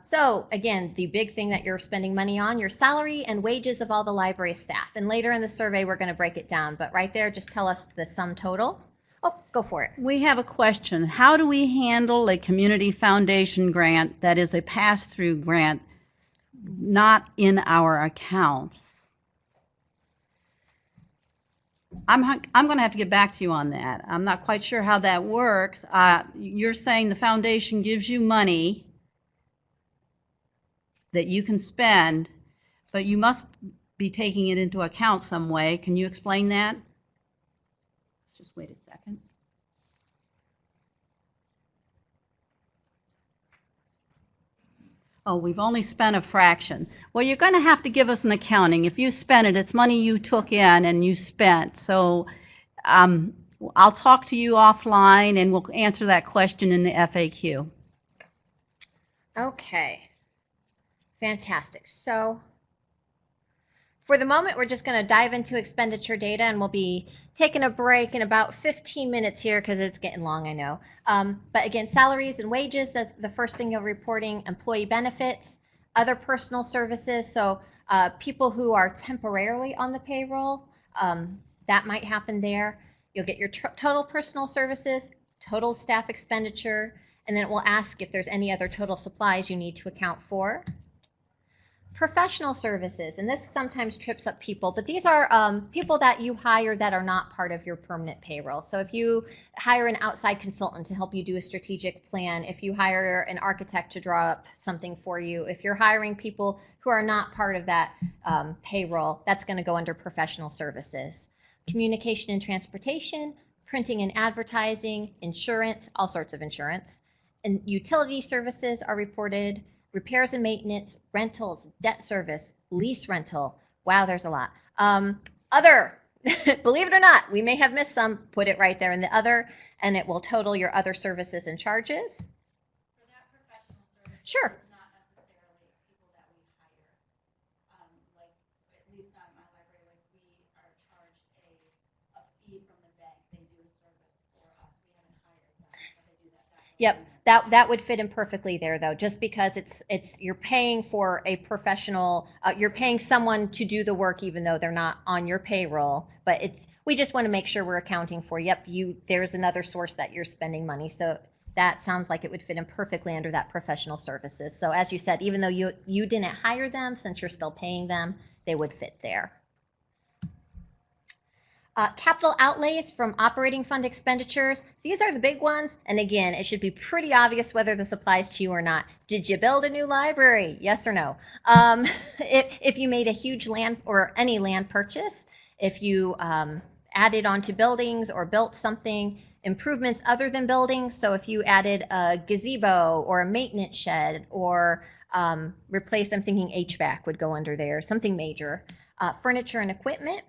So again, the big thing that you're spending money on, your salary and wages of all the library staff. And later in the survey, we're going to break it down. But right there, just tell us the sum total. Oh, go for it. We have a question. How do we handle a community foundation grant that is a pass-through grant not in our accounts? I'm going to have to get back to you on that. I'm not quite sure how that works. You're saying the foundation gives you money that you can spend, but you must be taking it into account some way. Can you explain that? Let's just wait a second. Oh, we've only spent a fraction. Well, you're going to have to give us an accounting. If you spend it, it's money you took in and you spent. So I'll talk to you offline and we'll answer that question in the FAQ. Okay. Fantastic. So for the moment, we're just going to dive into expenditure data, and we'll be taking a break in about 15 minutes here because it's getting long, I know. But again, salaries and wages, that's the first thing you're reporting. Employee benefits, other personal services. So people who are temporarily on the payroll, that might happen there. You'll get your total personal services, total staff expenditure, and then it will ask if there's any other total supplies you need to account for. Professional services, and this sometimes trips up people, but these are people that you hire that are not part of your permanent payroll. So if you hire an outside consultant to help you do a strategic plan, if you hire an architect to draw up something for you, if you're hiring people who are not part of that payroll, that's going to go under professional services. Communication and transportation, printing and advertising, insurance, all sorts of insurance, and utility services are reported. repairs and maintenance, rentals, debt service, lease rental. Wow, there's a lot. Other, believe it or not, we may have missed some. Put it right there in the other, and it will total your other services and charges. For that professional service, Sure. it's not necessarily people that we hire. Like, at least not in my library, like we are charged a fee from the bank. They do a service for us. We haven't hired them, but they do that. Yep, that would fit in perfectly there, though, just because it's you're paying for a professional, you're paying someone to do the work even though they're not on your payroll, but we just want to make sure we're accounting for, yep, there's another source that you're spending money, so that sounds like it would fit in perfectly under that professional services. So as you said, even though you didn't hire them, since you're still paying them, they would fit there. Capital outlays from operating fund expenditures. These are the big ones. And again, it should be pretty obvious whether this applies to you or not. Did you build a new library? Yes or no? If you made a huge land or any land purchase, if you added onto buildings or built something, improvements other than buildings. So if you added a gazebo or a maintenance shed or replaced, I'm thinking HVAC would go under there, something major. Furniture and equipment.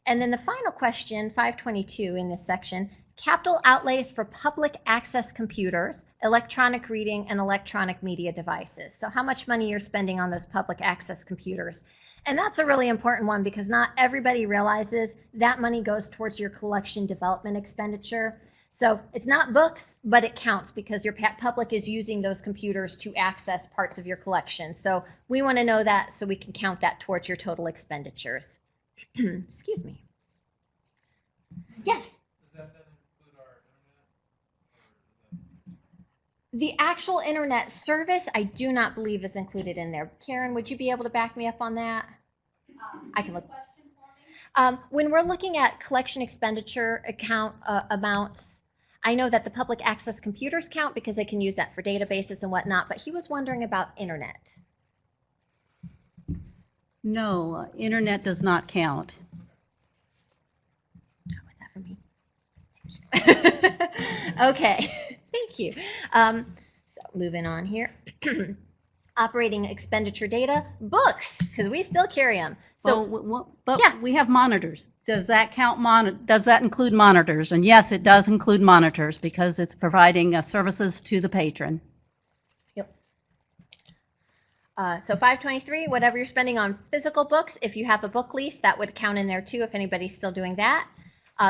And then the final question, 522 in this section, capital outlays for public access computers, electronic reading, and electronic media devices. So how much money you're spending on those public access computers. And that's a really important one because not everybody realizes that money goes towards your collection development expenditure. So it's not books, but it counts because your public is using those computers to access parts of your collection. So we want to know that so we can count that towards your total expenditures. Excuse me. Yes? Does that include our internet? The actual internet service, I do not believe is included in there. Karen, would you be able to back me up on that? I can look. Question for me? When we're looking at collection expenditure account amounts, I know that the public access computers count because they can use that for databases and whatnot, but he was wondering about internet. No, internet does not count. Was that for me? Okay, thank you. So moving on here. Operating expenditure data, books, because we still carry them. So, But yeah. we have monitors. Does that count? Does that include monitors? And yes, it does include monitors because it's providing services to the patron. So 523, whatever you're spending on physical books, if you have a book lease, that would count in there too if anybody's still doing that.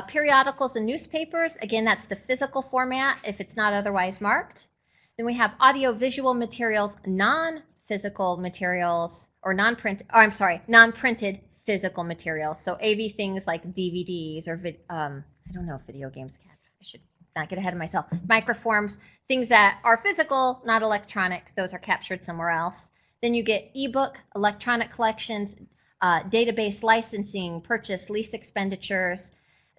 Periodicals and newspapers, again, that's the physical format if it's not otherwise marked. Then we have audio-visual materials, non-physical materials, or non-printed physical materials. So AV things like DVDs or, I don't know if video games can. I should not get ahead of myself. Microforms, things that are physical, not electronic, those are captured somewhere else. Then you get ebook, electronic collections, database licensing, purchase, lease expenditures.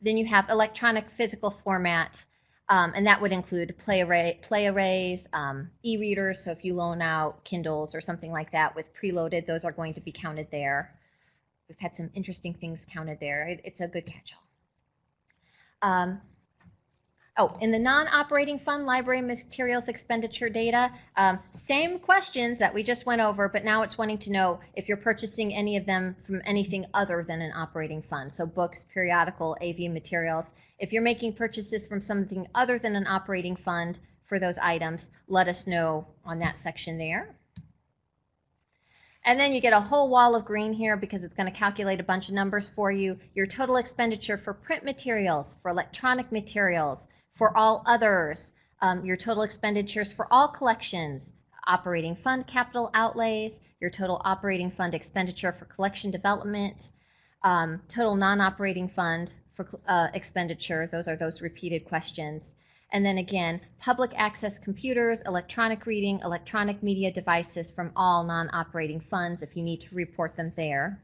Then you have electronic physical format, and that would include play arrays, e-readers. So if you loan out Kindles or something like that with preloaded, those are going to be counted there. We've had some interesting things counted there. It's a good catch-all. In the non-operating fund library materials expenditure data, same questions that we just went over, but now it's wanting to know if you're purchasing any of them from anything other than an operating fund. So books, periodical, AV materials. If you're making purchases from something other than an operating fund for those items, let us know on that section there. And then you get a whole wall of green here because it's going to calculate a bunch of numbers for you. Your total expenditure for print materials, for electronic materials, for all others, your total expenditures for all collections, operating fund capital outlays, your total operating fund expenditure for collection development, total non-operating fund for expenditure, those are those repeated questions. And then again, public access computers, electronic reading, electronic media devices from all non-operating funds if you need to report them there.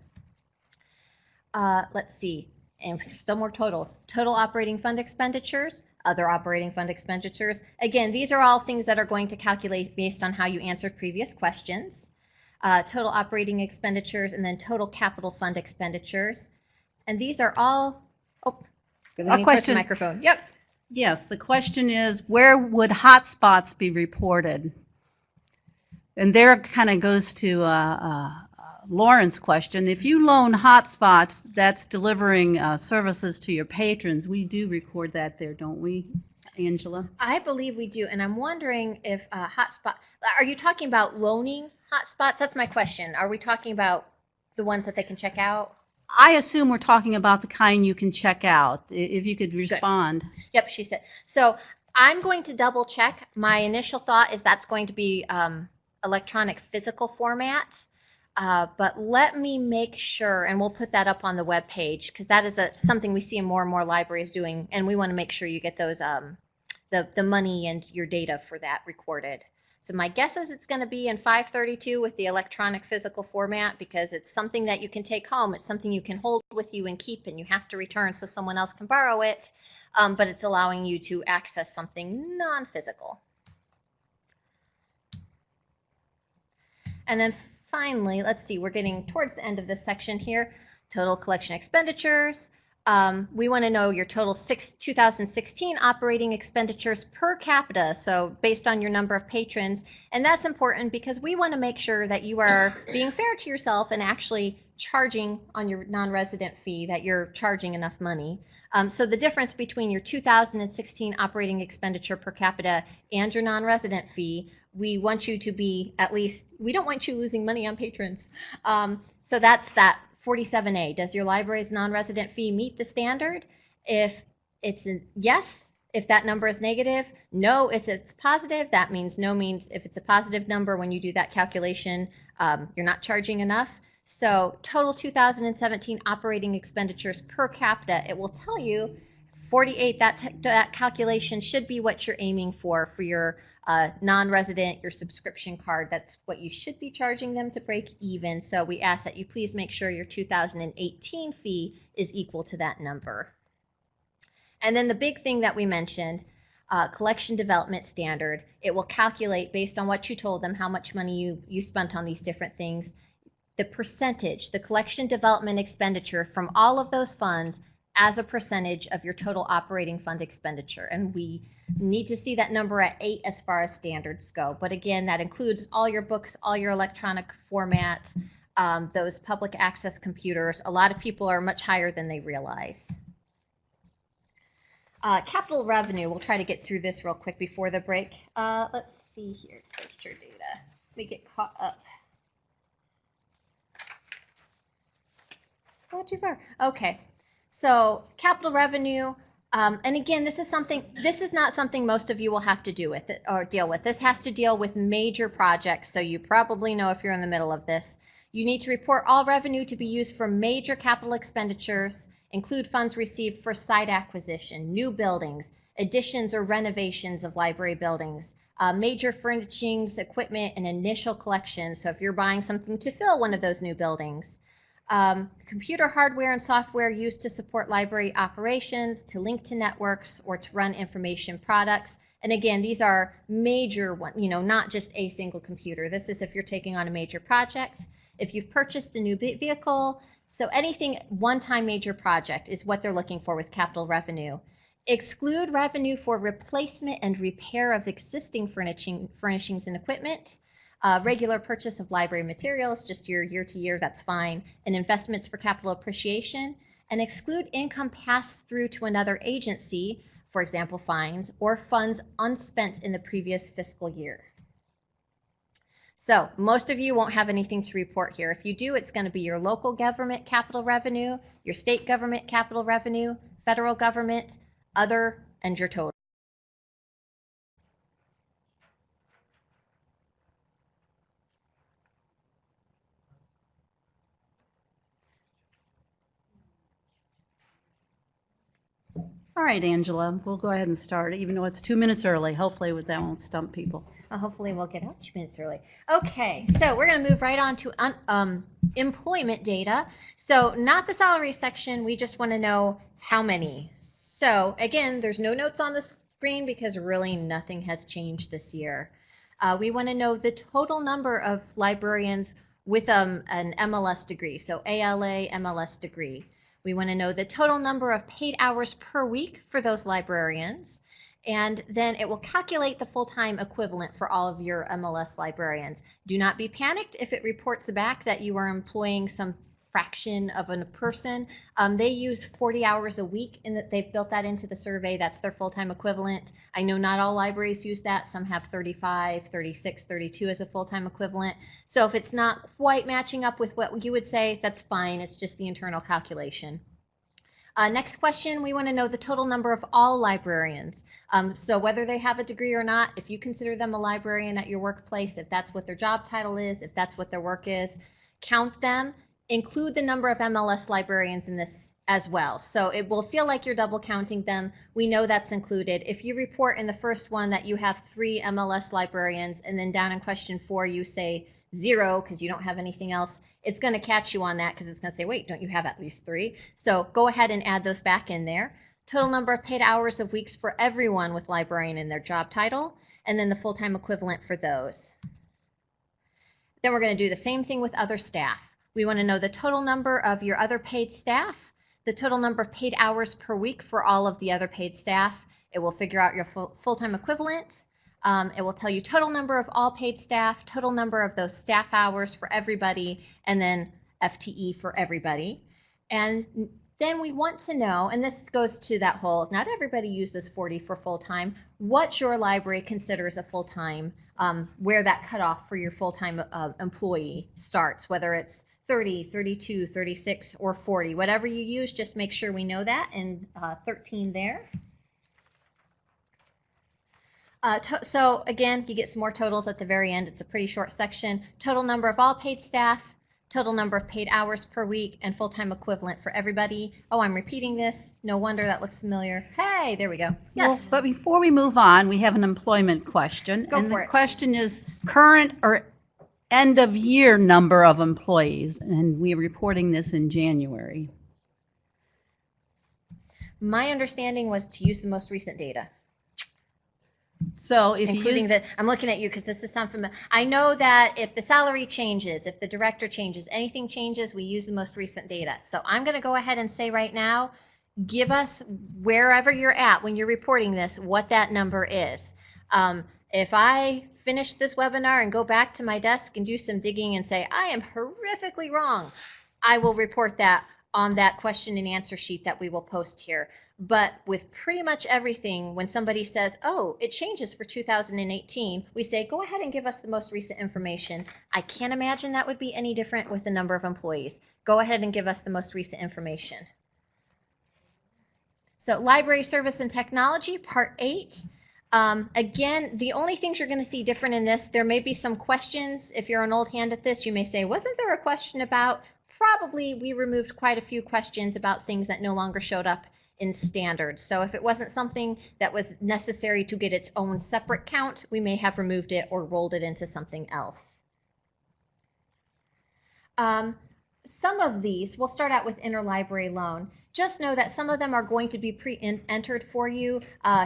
Let's see, and still more totals. Total operating fund expenditures, other operating fund expenditures. Again, these are all things that are going to calculate based on how you answered previous questions. Total operating expenditures and then total capital fund expenditures. And these are all, let me touch the microphone. Yep. Yes, the question is, where would hotspots be reported? and there kind of goes to Lauren's question. If you loan hotspots, that's delivering services to your patrons. We do record that there, don't we, Angela? I believe we do, and I'm wondering if hotspot. Are you talking about loaning hotspots? That's my question. Are we talking about the ones that they can check out? I assume we're talking about the kind you can check out. If you could respond. Yep, she said. So I'm going to double check. My initial thought is that's going to be electronic physical format. But let me make sure, and we'll put that up on the web page because that is something we see in more and more libraries doing, and we want to make sure you get those the money and your data for that recorded. So my guess is it's going to be in 532 with the electronic physical format because it's something that you can take home. It's something you can hold with you and keep, and you have to return so someone else can borrow it. But it's allowing you to access something non-physical. And then finally, let's see, we're getting towards the end of this section here. Total collection expenditures. We want to know your total 2016 operating expenditures per capita, so based on your number of patrons. And that's important because we want to make sure that you are being fair to yourself and actually charging on your non-resident fee, that you're charging enough money. So the difference between your 2016 operating expenditure per capita and your non-resident fee, we want you to be at least, we don't want you losing money on patrons. So that's that 47A. Does your library's non-resident fee meet the standard? If it's a yes, if that number is negative, no, if it's positive, that means no means if it's a positive number when you do that calculation, you're not charging enough. So total 2017 operating expenditures per capita, it will tell you 48, that calculation should be what you're aiming for your non-resident, your subscription card. That's what you should be charging them to break even. So we ask that you please make sure your 2018 fee is equal to that number. And then the big thing that we mentioned, collection development standard. It will calculate based on what you told them, how much money you spent on these different things, the percentage, the collection development expenditure from all of those funds as a percentage of your total operating fund expenditure. And we need to see that number at 8 as far as standards go. But again, that includes all your books, all your electronic formats, those public access computers. A lot of people are much higher than they realize. Capital revenue, we'll try to get through this real quick before the break. Let's see here, expenditure data. Let me get caught up. Go too far. Okay. So capital revenue, and again, this is not something most of you will have to do with it or deal with. This has to deal with major projects, so you probably know if you're in the middle of this. You need to report all revenue to be used for major capital expenditures, include funds received for site acquisition, new buildings, additions or renovations of library buildings, major furnishings, equipment, and initial collections. So if you're buying something to fill one of those new buildings. Computer hardware and software used to support library operations, to link to networks, or to run information products. And again, these are major ones, not just a single computer. This is if you're taking on a major project. If you've purchased a new vehicle, so anything one-time major project is what they're looking for with capital revenue. Exclude revenue for replacement and repair of existing furnishings and equipment. Regular purchase of library materials, just your year-to-year, that's fine, and investments for capital appreciation, and exclude income passed through to another agency, for example, fines, or funds unspent in the previous fiscal year. So most of you won't have anything to report here. If you do, it's going to be your local government capital revenue, your state government capital revenue, federal government, other, and your total. All right, Angela, we'll go ahead and start, even though it's 2 minutes early. Hopefully that won't stump people. Hopefully we'll get out 2 minutes early. Okay, so we're going to move right on to employment data. So not the salary section, we just want to know how many. So again, there's no notes on the screen because really nothing has changed this year. We want to know the total number of librarians with an MLS degree, so ALA MLS degree. We want to know the total number of paid hours per week for those librarians. And then it will calculate the full-time equivalent for all of your MLS librarians. Do not be panicked if it reports back that you are employing some fraction of a person. They use 40 hours a week, and that they've built that into the survey. That's their full-time equivalent. I know not all libraries use that. Some have 35, 36, 32 as a full-time equivalent. So if it's not quite matching up with what you would say, that's fine. It's just the internal calculation. Next question, we want to know the total number of all librarians. So whether they have a degree or not, if you consider them a librarian at your workplace, if that's what their job title is, if that's what their work is, count them. Include the number of MLS librarians in this as well. So it will feel like you're double counting them. We know that's included. If you report in the first one that you have 3 MLS librarians, and then down in question 4 you say 0 because you don't have anything else, it's going to catch you on that because it's going to say, wait, don't you have at least 3? So go ahead and add those back in there. Total number of paid hours of weeks for everyone with librarian in their job title, and then the full-time equivalent for those. Then we're going to do the same thing with other staff. We want to know the total number of your other paid staff, the total number of paid hours per week for all of the other paid staff. It will figure out your full-time equivalent. It will tell you total number of all paid staff, total number of those staff hours for everybody, and then FTE for everybody. And then we want to know, and this goes to that whole, not everybody uses 40 for full-time, what your library considers a full-time, where that cutoff for your full-time employee starts, whether it's 30, 32, 36, or 40. Whatever you use, just make sure we know that, and 13 there. So again, you get some more totals at the very end. It's a pretty short section. Total number of all paid staff, total number of paid hours per week, and full-time equivalent for everybody. Oh, I'm repeating this. No wonder that looks familiar. Hey, there we go. Yes. Well, but before we move on, we have an employment question. Go and for the it. question is current or end of year number of employees, and we're reporting this in January. My understanding was to use the most recent data. So if Including you use, I'm looking at you because this is something familiar. I know that if the salary changes, if the director changes, anything changes, we use the most recent data. So I'm going to go ahead and say right now, give us wherever you're at when you're reporting this, what that number is. If I finish this webinar and go back to my desk and do some digging and say, I am horrifically wrong, I will report that on that question and answer sheet that we will post here. But with pretty much everything, when somebody says, oh, it changes for 2018, we say, go ahead and give us the most recent information. I can't imagine that would be any different with the number of employees. Go ahead and give us the most recent information. So library service and technology, part 8. Again, the only things you're going to see different in this, there may be some questions. If you're an old hand at this, you may say, wasn't there a question about? Probably we removed quite a few questions about things that no longer showed up in standards. So if it wasn't something that was necessary to get its own separate count, we may have removed it or rolled it into something else. Some of these, we'll start out with interlibrary loan. Just know that some of them are going to be pre-entered for you.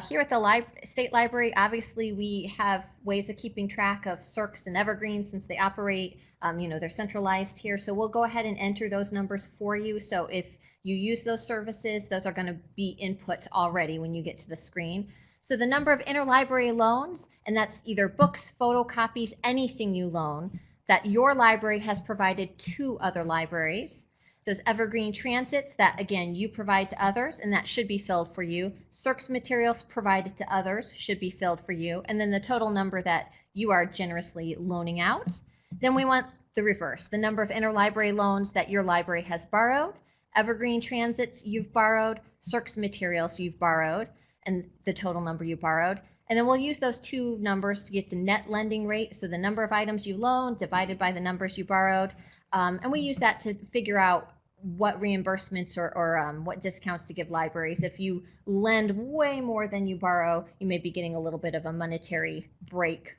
Here at the State Library, obviously we have ways of keeping track of circs and evergreens since they operate, they're centralized here. So we'll go ahead and enter those numbers for you. So if you use those services, those are going to be input already when you get to the screen. So the number of interlibrary loans, and that's either books, photocopies, anything you loan, that your library has provided to other libraries. Those evergreen transits that, again, you provide to others, and that should be filled for you. Circs materials provided to others should be filled for you. And then the total number that you are generously loaning out. Then we want the reverse, the number of interlibrary loans that your library has borrowed, evergreen transits you've borrowed, Circs materials you've borrowed, and the total number you borrowed. And then we'll use those two numbers to get the net lending rate, so the number of items you loaned divided by the numbers you borrowed. And we use that to figure out what reimbursements or what discounts to give libraries. If you lend way more than you borrow, you may be getting a little bit of a monetary break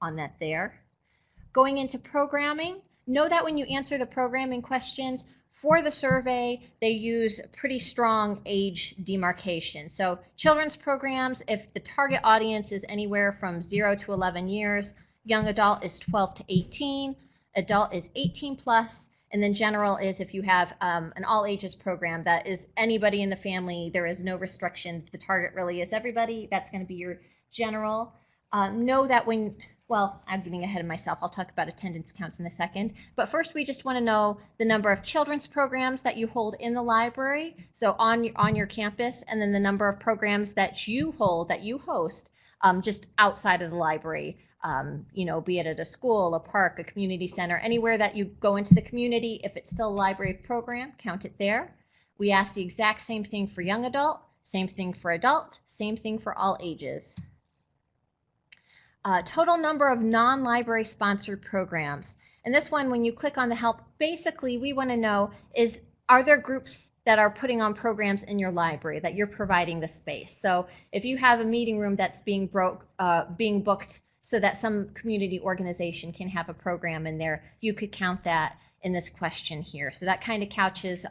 on that there. Going into programming, know that when you answer the programming questions, for the survey, they use pretty strong age demarcation. So children's programs, if the target audience is anywhere from 0 to 11 years, young adult is 12 to 18, adult is 18 plus, And then general is if you have an all ages program that is anybody in the family, there is no restrictions. The target really is everybody. That's going to be your general. Know that well, I'm getting ahead of myself. I'll talk about attendance counts in a second. But first, we just want to know the number of children's programs that you hold in the library, so on your campus, and then the number of programs that you hold, that you host, just outside of the library. Be it at a school, a park, a community center, anywhere that you go into the community. If it's still a library program, count it there. We ask the exact same thing for young adult, same thing for adult, same thing for all ages. Total number of non-library sponsored programs. And this one, when you click on the help, basically we want to know are there groups that are putting on programs in your library that you're providing the space? So if you have a meeting room that's being booked so that some community organization can have a program in there, you could count that in this question here. So that kind of couches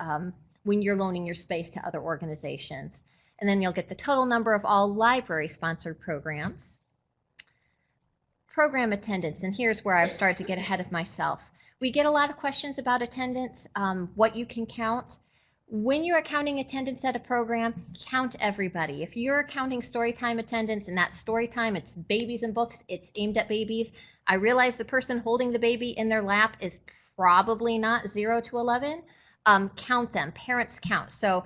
when you're loaning your space to other organizations. And then you'll get the total number of all library sponsored programs. Program attendance, and here's where I've started to get ahead of myself. We get a lot of questions about attendance, what you can count. When you're counting attendance at a program, count everybody. If you're counting storytime attendance, and that storytime, it's babies and books, it's aimed at babies. I realize the person holding the baby in their lap is probably not 0 to 11. Count them, parents count. So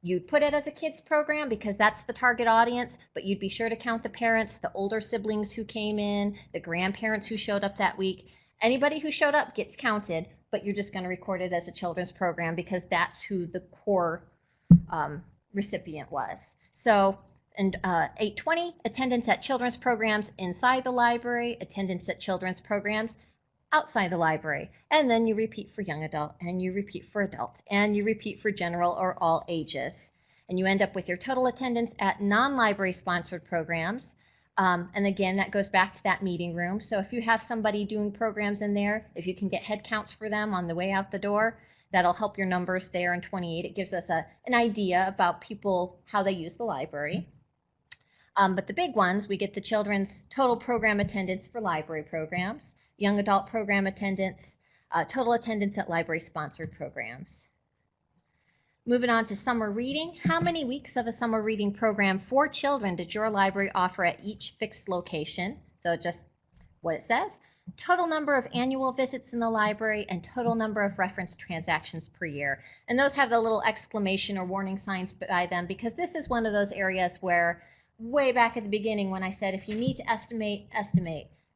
you'd put it as a kids program because that's the target audience, but you'd be sure to count the parents, the older siblings who came in, the grandparents who showed up that week. Anybody who showed up gets counted, but you're just going to record it as a children's program because that's who the core recipient was. So, and 820, attendance at children's programs inside the library, attendance at children's programs outside the library, and then you repeat for young adult, and you repeat for adult, and you repeat for general or all ages. And you end up with your total attendance at non-library sponsored programs. And again, that goes back to that meeting room. So if you have somebody doing programs in there, if you can get head counts for them on the way out the door, that'll help your numbers there in 28. It gives us an idea about people, how they use the library. But the big ones, we get the children's total program attendance for library programs, young adult program attendance, total attendance at library sponsored programs. Moving on to summer reading. How many weeks of a summer reading program for children did your library offer at each fixed location? So just what it says. Total number of annual visits in the library and total number of reference transactions per year. And those have the little exclamation or warning signs by them because this is one of those areas where way back at the beginning when I said if you need to estimate,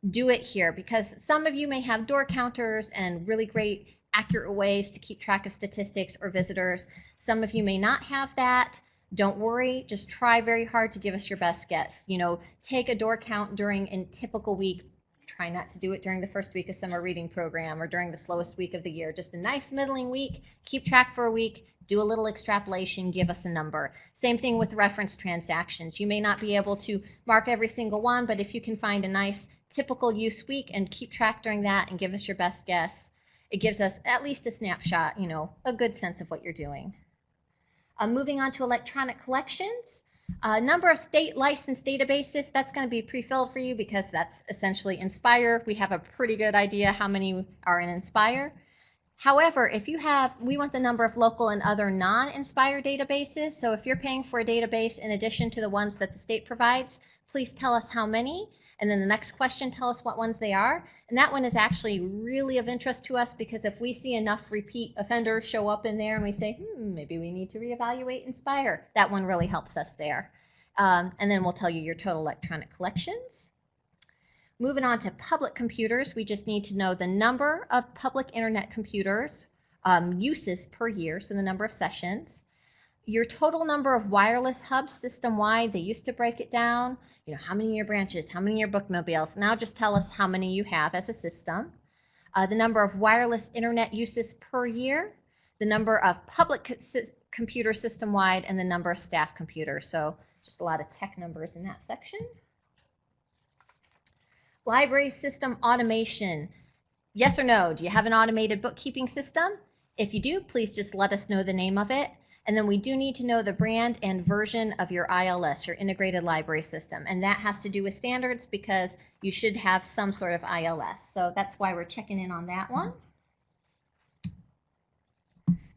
do it here because some of you may have door counters and really great accurate ways to keep track of statistics or visitors. Some of you may not have that. Don't worry, just try very hard to give us your best guess. Take a door count during a typical week. Try not to do it during the first week of summer reading program or during the slowest week of the year. Just a nice middling week, keep track for a week, do a little extrapolation, give us a number. Same thing with reference transactions. You may not be able to mark every single one, but if you can find a nice typical use week and keep track during that and give us your best guess, it gives us at least a snapshot, a good sense of what you're doing. Moving on to electronic collections. Number of state licensed databases, that's going to be pre-filled for you because that's essentially Inspire. We have a pretty good idea how many are in Inspire. However, we want the number of local and other non-Inspire databases. So if you're paying for a database in addition to the ones that the state provides, please tell us how many. And then the next question, tell us what ones they are. And that one is actually really of interest to us because if we see enough repeat offenders show up in there and we say, maybe we need to reevaluate Inspire, that one really helps us there. And then we'll tell you your total electronic collections. Moving on to public computers, we just need to know the number of public internet computers, uses per year, so the number of sessions. Your total number of wireless hubs system-wide, they used to break it down. How many of your branches, how many of your bookmobiles. Now just tell us how many you have as a system. The number of wireless internet uses per year, the number of public computer system-wide, and the number of staff computers. So just a lot of tech numbers in that section. Library system automation. Yes or no? Do you have an automated bookkeeping system? If you do, please just let us know the name of it. And then we do need to know the brand and version of your ILS, your integrated library system. And that has to do with standards because you should have some sort of ILS. So that's why we're checking in on that one.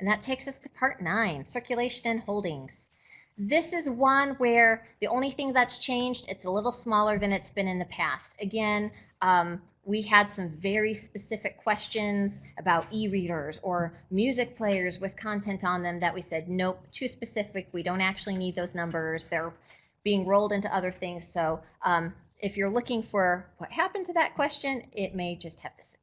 And that takes us to part 9, circulation and holdings. This is one where the only thing that's changed, it's a little smaller than it's been in the past. Again, we had some very specific questions about e-readers or music players with content on them that we said, nope, too specific. We don't actually need those numbers. They're being rolled into other things. So if you're looking for what happened to that question, it may just have disappeared.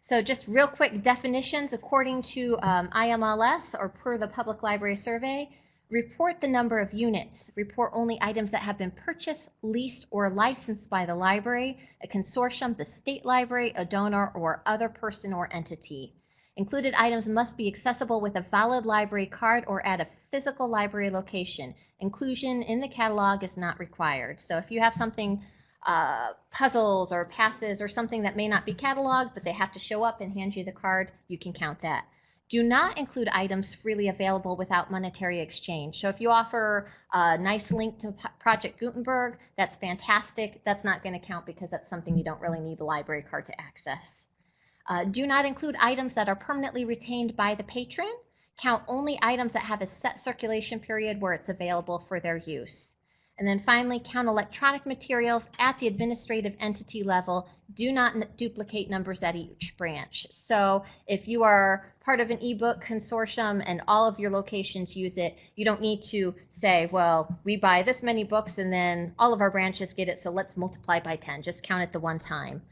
So just real quick definitions according to IMLS or per the Public Library Survey. Report the number of units. Report only items that have been purchased, leased, or licensed by the library, a consortium, the state library, a donor, or other person or entity. Included items must be accessible with a valid library card or at a physical library location. Inclusion in the catalog is not required. So if you have something, puzzles or passes or something that may not be cataloged, but they have to show up and hand you the card, you can count that. Do not include items freely available without monetary exchange. So if you offer a nice link to Project Gutenberg, that's fantastic. That's not going to count because that's something you don't really need a library card to access. Do not include items that are permanently retained by the patron. Count only items that have a set circulation period where it's available for their use. And then finally, count electronic materials at the administrative entity level. Do not duplicate numbers at each branch. So if you are part of an ebook consortium and all of your locations use it, you don't need to say, well, we buy this many books and then all of our branches get it, so let's multiply by 10. Just count it the one time.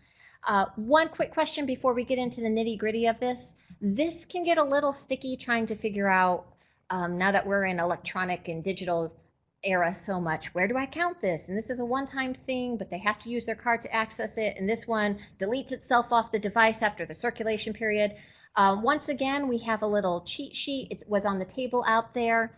One quick question before we get into the nitty-gritty of this. This can get a little sticky trying to figure out, now that we're in electronic and digital era so much, where do I count this? And this is a one-time thing, but they have to use their card to access it, and this one deletes itself off the device after the circulation period. Once again, we have a little cheat sheet. It was on the table out there.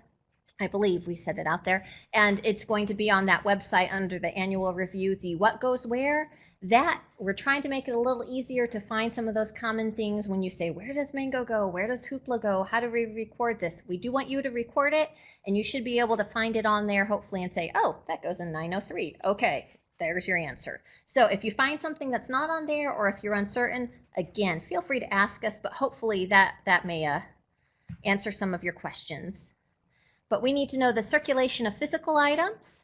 I believe we set it out there, and it's going to be on that website under the annual review, the what goes where. That we're trying to make it a little easier to find some of those common things when you say, where does Mango go? Where does Hoopla go? How do we record this? We do want you to record it, and you should be able to find it on there hopefully and say, oh, that goes in 903. Okay, there's your answer. So if you find something that's not on there, or if you're uncertain, again, feel free to ask us, but hopefully that may answer some of your questions. But we need to know the circulation of physical items,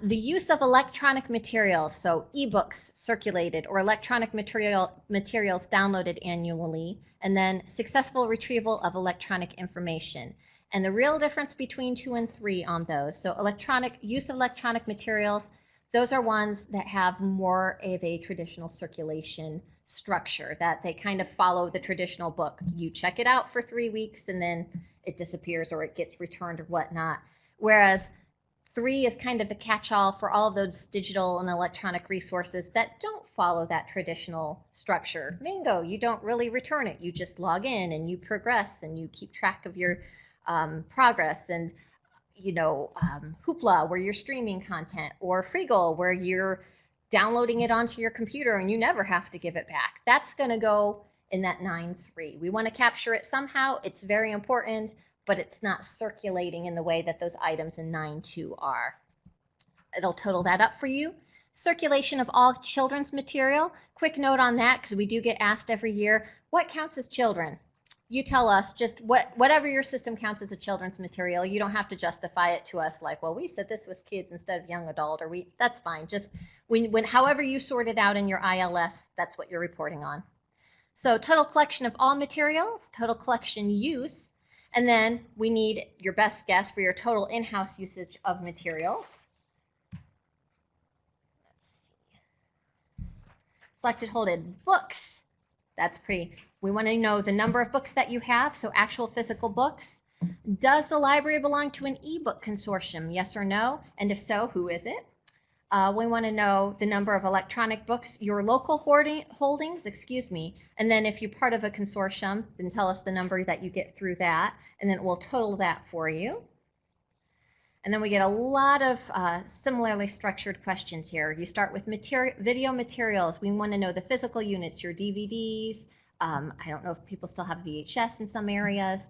the use of electronic materials, so ebooks circulated or electronic materials downloaded annually, and then successful retrieval of electronic information. And the real difference between 2 and 3 on those. So use of electronic materials, those are ones that have more of a traditional circulation structure, that they kind of follow the traditional book. You check it out for 3 weeks and then it disappears or it gets returned or whatnot. Whereas 3 is kind of a catch-all for all of those digital and electronic resources that don't follow that traditional structure. Mango, you don't really return it. You just log in and you progress and you keep track of your progress. And, Hoopla, where you're streaming content, or Freegal, where you're downloading it onto your computer and you never have to give it back. That's going to go in that 9.3. We want to capture it somehow. It's very important, but it's not circulating in the way that those items in 9.2 are. It'll total that up for you. Circulation of all children's material. Quick note on that, because we do get asked every year, what counts as children? You tell us, just whatever your system counts as a children's material. You don't have to justify it to us like, well, we said this was kids instead of young adult, or that's fine. Just however you sort it out in your ILS, that's what you're reporting on. So total collection of all materials, total collection use, and then we need your best guess for your total in-house usage of materials. Let's see. Selected holded books. That's pretty. We want to know the number of books that you have, so actual physical books. Does the library belong to an ebook consortium? Yes or no? And if so, who is it? We want to know the number of electronic books, your local holdings, and then if you're part of a consortium, then tell us the number that you get through that, and then we'll total that for you. And then we get a lot of similarly structured questions here. You start with video materials. We want to know the physical units, your DVDs. I don't know if people still have VHS in some areas.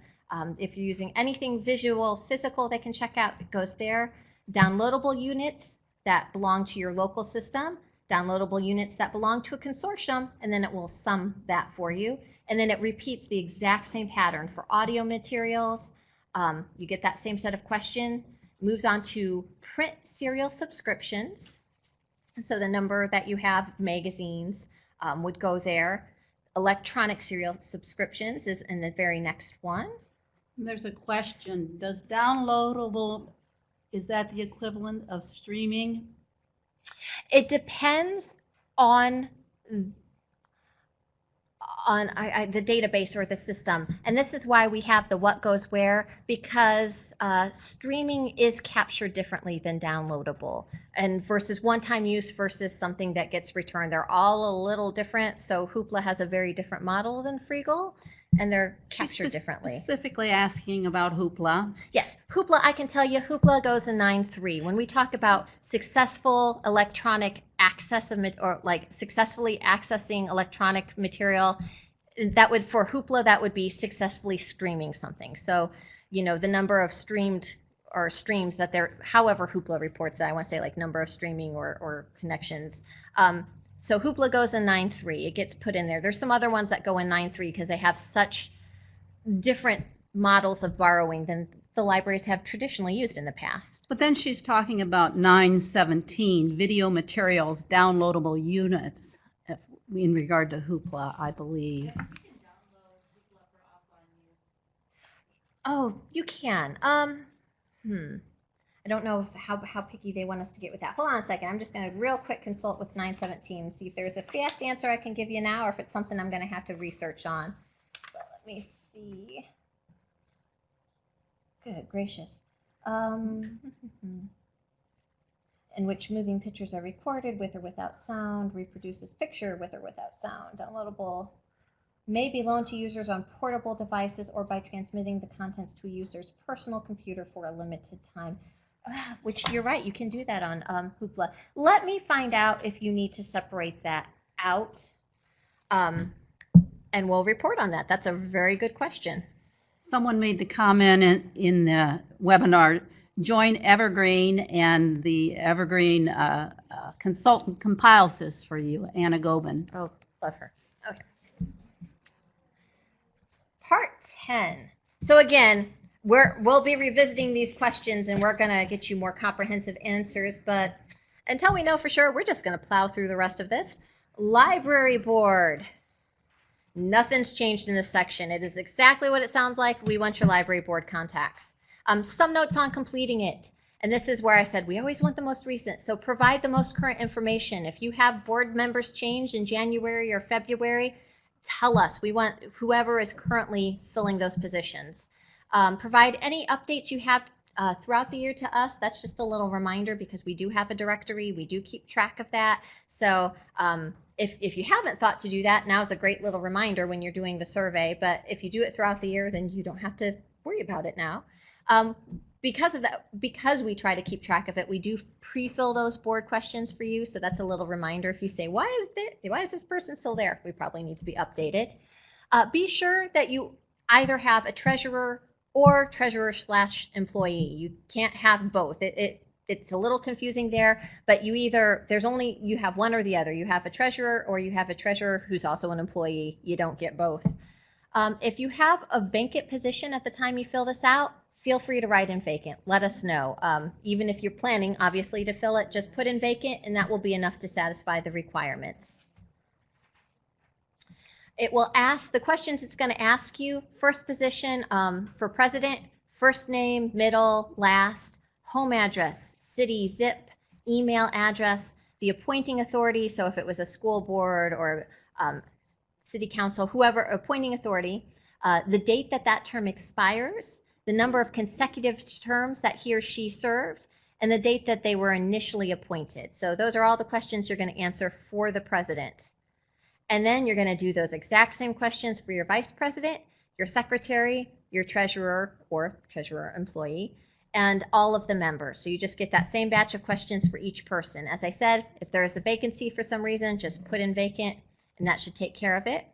If you're using anything visual, physical, they can check out, it goes there. Downloadable units that belong to your local system, downloadable units that belong to a consortium, and then it will sum that for you. and then it repeats the exact same pattern for audio materials. You get that same set of question, moves on to print serial subscriptions. So the number that you have, magazines, would go there. Electronic serial subscriptions is in the very next one. There's a question. Does downloadable, is that the equivalent of streaming? It depends on the database or the system. And this is why we have the what goes where, because streaming is captured differently than downloadable, and versus one-time use versus something that gets returned. They're all a little different. So Hoopla has a very different model than Freegal, and they're captured differently. Specifically asking about Hoopla. Yes, Hoopla, I can tell you, Hoopla goes in 9.3. When we talk about successful electronic access of, or like successfully accessing electronic material, that would, for Hoopla, that would be successfully streaming something. So, you know, the number of streamed or streams that they're, however Hoopla reports it, I want to say like number of streaming or connections. So Hoopla goes in 9.3. It gets put in there. There's some other ones that go in 9.3 because they have such different models of borrowing than the libraries have traditionally used in the past. But then she's talking about 917, video materials, downloadable units, in regard to Hoopla, I believe. You can download Hoopla for offline use. Oh, you can. I don't know how picky they want us to get with that. Hold on a second. I'm just going to real quick consult with 917 and see if there's a fast answer I can give you now, or if it's something I'm going to have to research on. But let me see. Good gracious. In which moving pictures are recorded with or without sound, reproduces picture with or without sound. Downloadable may be loaned to users on portable devices or by transmitting the contents to a user's personal computer for a limited time. Which you're right, you can do that on Hoopla. Let me find out if you need to separate that out, and we'll report on that. That's a very good question. Someone made the comment in the webinar, join Evergreen, and the Evergreen consultant compiles this for you, Anna Gobin. Oh, love her. Okay. Part 10. So again, we'll be revisiting these questions, and we're going to get you more comprehensive answers, but until we know for sure, we're just going to plow through the rest of this. Library board. Nothing's changed in this section. It is exactly what it sounds like. We want your library board contacts. Some notes on completing it. And this is where I said we always want the most recent. So provide the most current information. If you have board members change in January or February, tell us. We want whoever is currently filling those positions. Provide any updates you have throughout the year to us. That's just a little reminder because we do have a directory. We do keep track of that. So if you haven't thought to do that, now is a great little reminder when you're doing the survey. But if you do it throughout the year, then you don't have to worry about it now. Because of that, because we try to keep track of it, we do pre-fill those board questions for you. So that's a little reminder. If you say, why is this person still there? We probably need to be updated. Be sure that you either have a treasurer or treasurer/employee. You can't have both. It's a little confusing there, but you have one or the other. You have a treasurer or you have a treasurer who's also an employee. You don't get both. If you have a vacant position at the time you fill this out, feel free to write in vacant. Let us know. Even if you're planning, obviously, to fill it, just put in vacant, and that will be enough to satisfy the requirements. It will ask, the questions it's going to ask you, first position for president, first name, middle, last, home address, city, zip, email address, the appointing authority, so if it was a school board or city council, whoever, appointing authority, the date that term expires, the number of consecutive terms that he or she served, and the date that they were initially appointed. So those are all the questions you're going to answer for the president. And then you're going to do those exact same questions for your vice president, your secretary, your treasurer or treasurer employee, and all of the members. So you just get that same batch of questions for each person. As I said, if there is a vacancy for some reason, just put in vacant, and that should take care of it.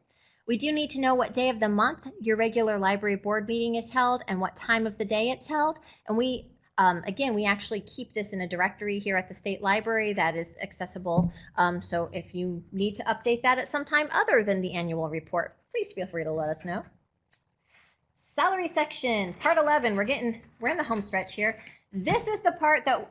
We do need to know what day of the month your regular library board meeting is held and what time of the day it's held. And we, again, we actually keep this in a directory here at the State Library that is accessible. So if you need to update that at some time other than the annual report, please feel free to let us know. Salary section, part 11. We're in the home stretch here. This is the part that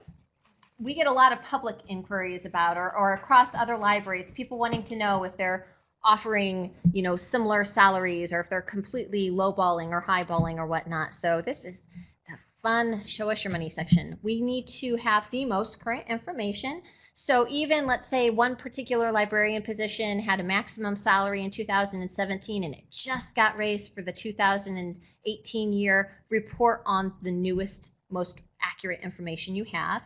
we get a lot of public inquiries about, or across other libraries, people wanting to know if they're offering, similar salaries, or if they're completely lowballing or highballing or whatnot. So this is the fun show us your money section. We need to have the most current information. So even, let's say, one particular librarian position had a maximum salary in 2017 and it just got raised for the 2018 year, report on the newest, most accurate information you have.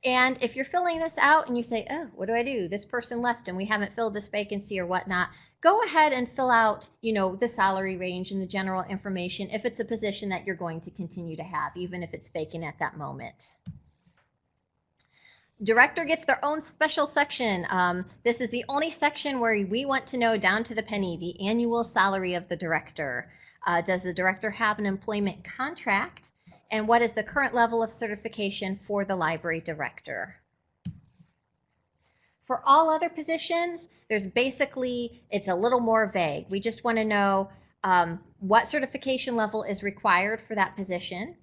And if you're filling this out and you say, oh, what do I do? This person left and we haven't filled this vacancy or whatnot, go ahead and fill out, the salary range and the general information if it's a position that you're going to continue to have, even if it's vacant at that moment. Director gets their own special section. This is the only section where we want to know down to the penny the annual salary of the director. Does the director have an employment contract? And what is the current level of certification for the library director? For all other positions, it's a little more vague. We just want to know what certification level is required for that position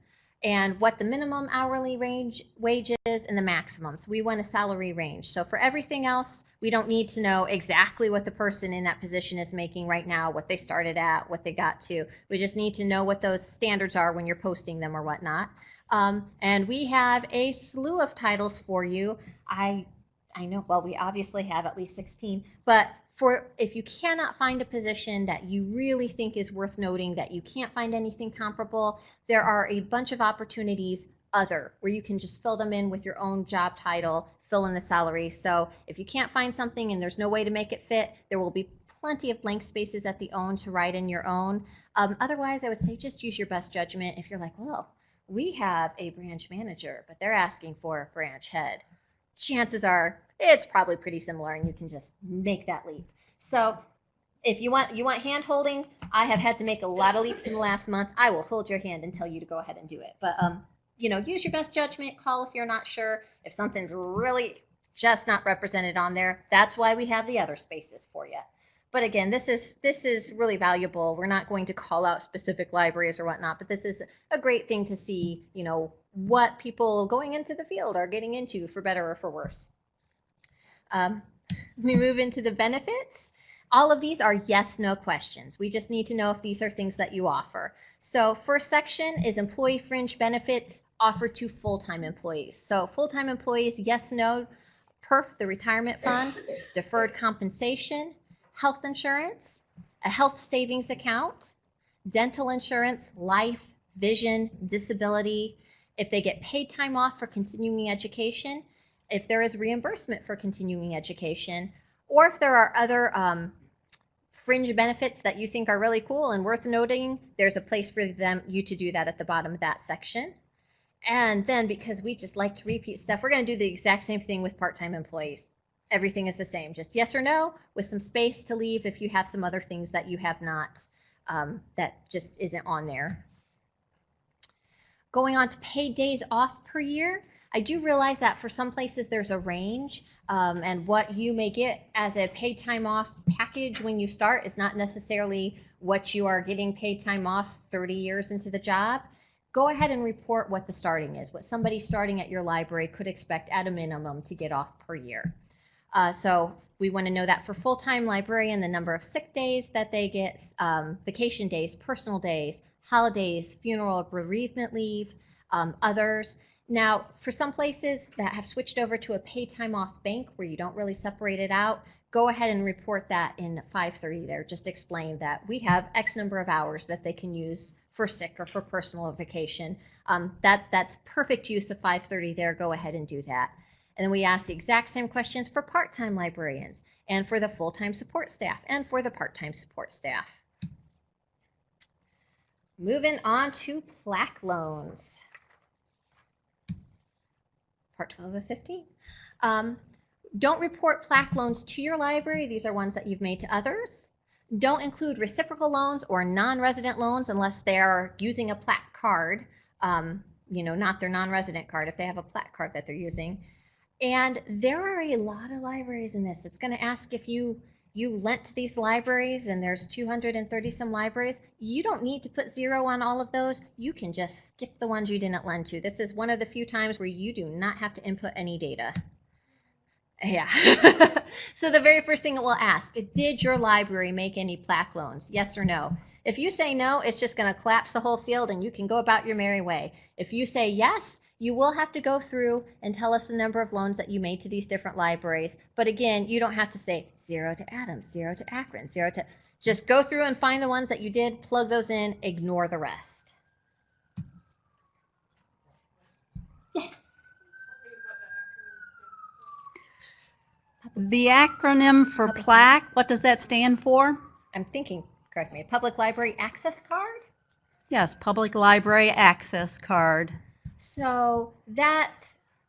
and what the minimum hourly wage is and the maximum. So we want a salary range. So for everything else, we don't need to know exactly what the person in that position is making right now, what they started at, what they got to. We just need to know what those standards are when you're posting them or whatnot. And we have a slew of titles for you. I know, well, we obviously have at least 16, but if you cannot find a position that you really think is worth noting, that you can't find anything comparable, there are a bunch of opportunities where you can just fill them in with your own job title, fill in the salary. So if you can't find something and there's no way to make it fit, there will be plenty of blank spaces at the own to write in your own. Otherwise, I would say just use your best judgment. If you're like, well, we have a branch manager, but they're asking for a branch head, chances are it's probably pretty similar and you can just make that leap. So if you want hand holding, I have had to make a lot of leaps in the last month. I will hold your hand and tell you to go ahead and do it. But use your best judgment, call if you're not sure. If something's really just not represented on there, that's why we have the other spaces for you. But again, this is really valuable. We're not going to call out specific libraries or whatnot, but this is a great thing to see, what people going into the field are getting into, for better or for worse. We move into the benefits. All of these are yes/no questions. We just need to know if these are things that you offer. So first section is employee fringe benefits offered to full-time employees. So full-time employees, yes/no, PERF, the retirement fund, deferred compensation, health insurance, a health savings account, dental insurance, life, vision, disability, if they get paid time off for continuing education, if there is reimbursement for continuing education, or if there are other fringe benefits that you think are really cool and worth noting, there's a place for you to do that at the bottom of that section. And then, because we just like to repeat stuff, we're going to do the exact same thing with part-time employees. Everything is the same, just yes or no, with some space to leave if you have some other things that you have not, that just isn't on there. Going on to paid days off per year. I do realize that for some places there's a range, and what you may get as a paid time off package when you start is not necessarily what you are getting paid time off 30 years into the job. Go ahead and report what the starting is, what somebody starting at your library could expect at a minimum to get off per year. So we want to know that for full-time librarian, the number of sick days that they get, vacation days, personal days, holidays, funeral, bereavement leave, others. Now, for some places that have switched over to a paid time off bank where you don't really separate it out, go ahead and report that in 530 there. Just explain that we have X number of hours that they can use for sick or for personal vacation. That's perfect use of 530 there. Go ahead and do that. And then we ask the exact same questions for part-time librarians and for the full-time support staff and for the part-time support staff. Moving on to plaque loans. Part 12 of 15. Don't report plaque loans to your library. These are ones that you've made to others. Don't include reciprocal loans or non-resident loans unless they're using a plaque card, not their non-resident card, if they have a plaque card that they're using. And there are a lot of libraries in this. It's going to ask if you you lent to these libraries and there's 230 some libraries, you don't need to put 0 on all of those. You can just skip the ones you didn't lend to. This is one of the few times where you do not have to input any data. Yeah. So the very first thing it will ask, did your library make any plaque loans? Yes or no? If you say no, it's just going to collapse the whole field and you can go about your merry way. If you say yes, you will have to go through and tell us the number of loans that you made to these different libraries. But again, you don't have to say 0 to Adams, 0 to Akron, 0 to... Just go through and find the ones that you did, plug those in, ignore the rest. Yes. The acronym for plaque, what does that stand for? I'm thinking, correct me, Public Library Access Card? Yes, Public Library Access Card. So that,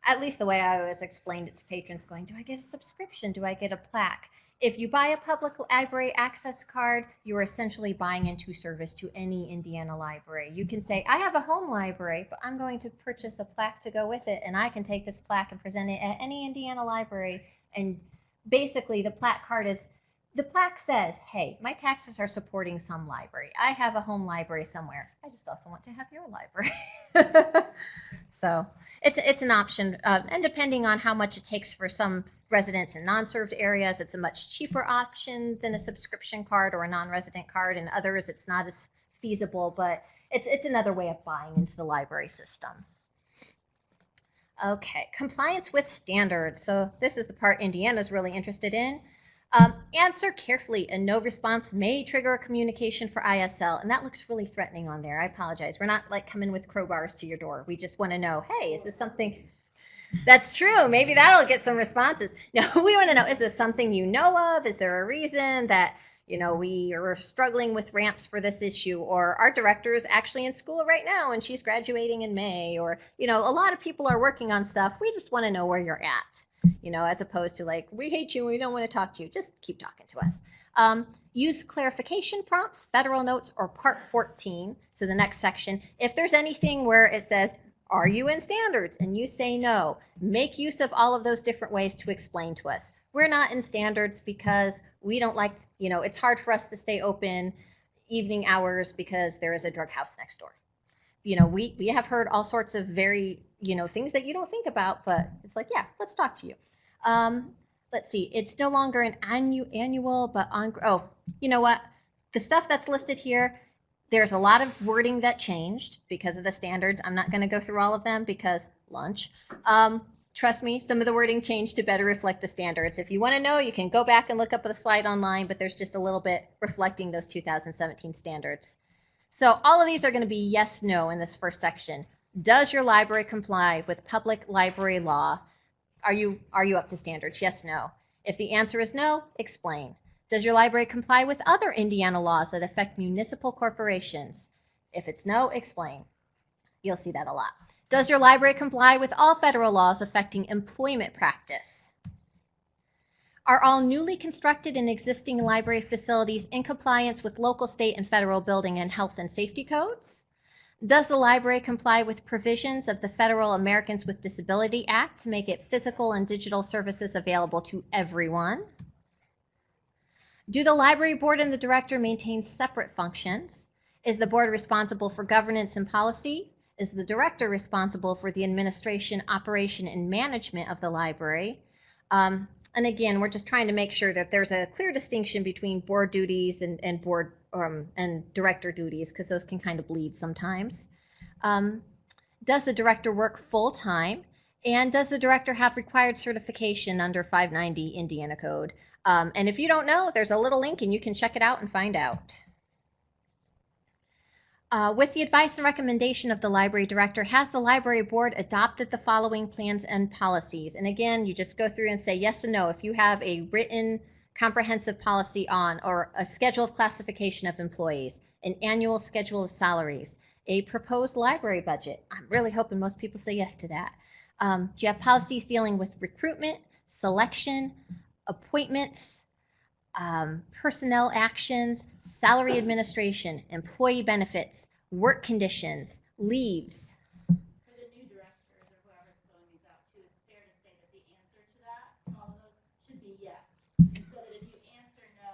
at least the way I always explained it to patrons, going, do I get a subscription? Do I get a plaque? If you buy a Public Library Access Card, you're essentially buying into service to any Indiana library. You can say, I have a home library, but I'm going to purchase a plaque to go with it, and I can take this plaque and present it at any Indiana library. And basically, the plaque card is, the plaque says, hey, my taxes are supporting some library. I have a home library somewhere. I just also want to have your library. So it's an option. And depending on how much it takes for some residents in non-served areas, it's a much cheaper option than a subscription card or a non-resident card. In others, it's not as feasible, but it's another way of buying into the library system. Okay, compliance with standards. So this is the part Indiana's really interested in. Answer carefully. A no response may trigger a communication for ISL, and that looks really threatening on there. I apologize. We're not like coming with crowbars to your door. We just want to know, hey, is this something that's true? Maybe that'll get some responses. No, we want to know, is this something you know of? Is there a reason that, you know, we are struggling with ramps for this issue, or our director is actually in school right now and she's graduating in May, or, you know, a lot of people are working on stuff. We just want to know where you're at. You know, as opposed to like, we hate you and we don't want to talk to you. Just keep talking to us. Use clarification prompts, federal notes, or part 14. So the next section, if there's anything where it says, are you in standards? And you say no, make use of all of those different ways to explain to us. We're not in standards because we don't like, you know, it's hard for us to stay open evening hours because there is a drug house next door. You know, we have heard all sorts of very, you know, things that you don't think about, but it's like, yeah, let's talk to you. Let's see, it's no longer an annual, but on, oh, you know what? The stuff that's listed here, there's a lot of wording that changed because of the standards. I'm not going to go through all of them because lunch. Trust me, some of the wording changed to better reflect the standards. If you want to know, you can go back and look up the slide online, but there's just a little bit reflecting those 2017 standards. So all of these are going to be yes, no in this first section. Does your library comply with public library law? Are you up to standards? Yes, no. If the answer is no, explain. Does your library comply with other Indiana laws that affect municipal corporations? If it's no, explain. You'll see that a lot. Does your library comply with all federal laws affecting employment practice? Are all newly constructed and existing library facilities in compliance with local, state, and federal building and health and safety codes? Does the library comply with provisions of the Federal Americans with Disability Act to make it physical and digital services available to everyone? Do the library board and the director maintain separate functions? Is the board responsible for governance and policy? Is the director responsible for the administration, operation, and management of the library? And again, we're just trying to make sure that there's a clear distinction between board duties and board and director duties, because those can kind of bleed sometimes. Does the director work full-time? And does the director have required certification under 590 Indiana Code? And if you don't know, there's a little link and you can check it out and find out. With the advice and recommendation of the library director, has the library board adopted the following plans and policies? And again, you just go through and say yes and no. If you have a written comprehensive policy on, or a schedule of classification of employees, an annual schedule of salaries, a proposed library budget. I'm really hoping most people say yes to that. Do you have policies dealing with recruitment, selection, appointments, personnel actions, salary administration, employee benefits, work conditions, leaves? For the new directors or whoever's filling these out too, it's fair to say that the answer to that, all of those, should be yes. So that if you answer no,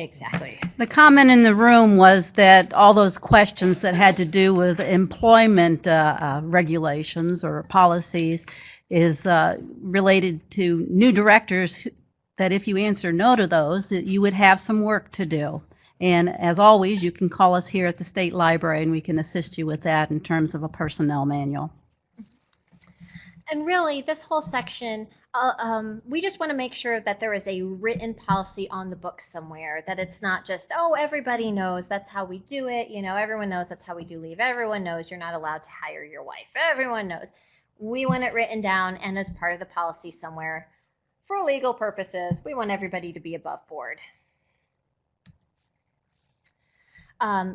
Exactly. The comment in the room was that all those questions that had to do with employment regulations or policies is related to new directors, that if you answer no to those, that you would have some work to do. And as always, you can call us here at the State Library and we can assist you with that in terms of a personnel manual. And really, this whole section, we just want to make sure that there is a written policy on the book somewhere, that it's not just, oh, everybody knows that's how we do it. You know, everyone knows that's how we do leave. Everyone knows you're not allowed to hire your wife. Everyone knows. We want it written down and as part of the policy somewhere. For legal purposes, we want everybody to be above board.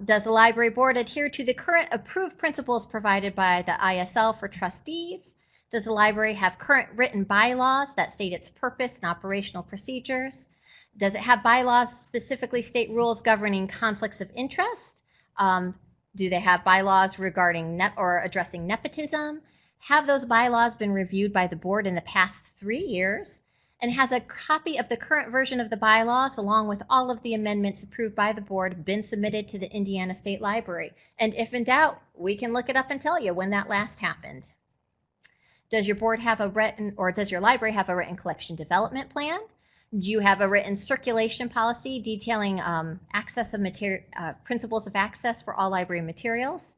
Does the library board adhere to the current approved principles provided by the ISL for trustees? Does the library have current written bylaws that state its purpose and operational procedures? Does it have bylaws specifically state rules governing conflicts of interest? Do they have bylaws regarding or addressing nepotism? Have those bylaws been reviewed by the board in the past 3 years? And has a copy of the current version of the bylaws, along with all of the amendments approved by the board, been submitted to the Indiana State Library? And if in doubt, we can look it up and tell you when that last happened. Does your board have a written, or does your library have a written collection development plan? Do you have a written circulation policy detailing access of principles of access for all library materials?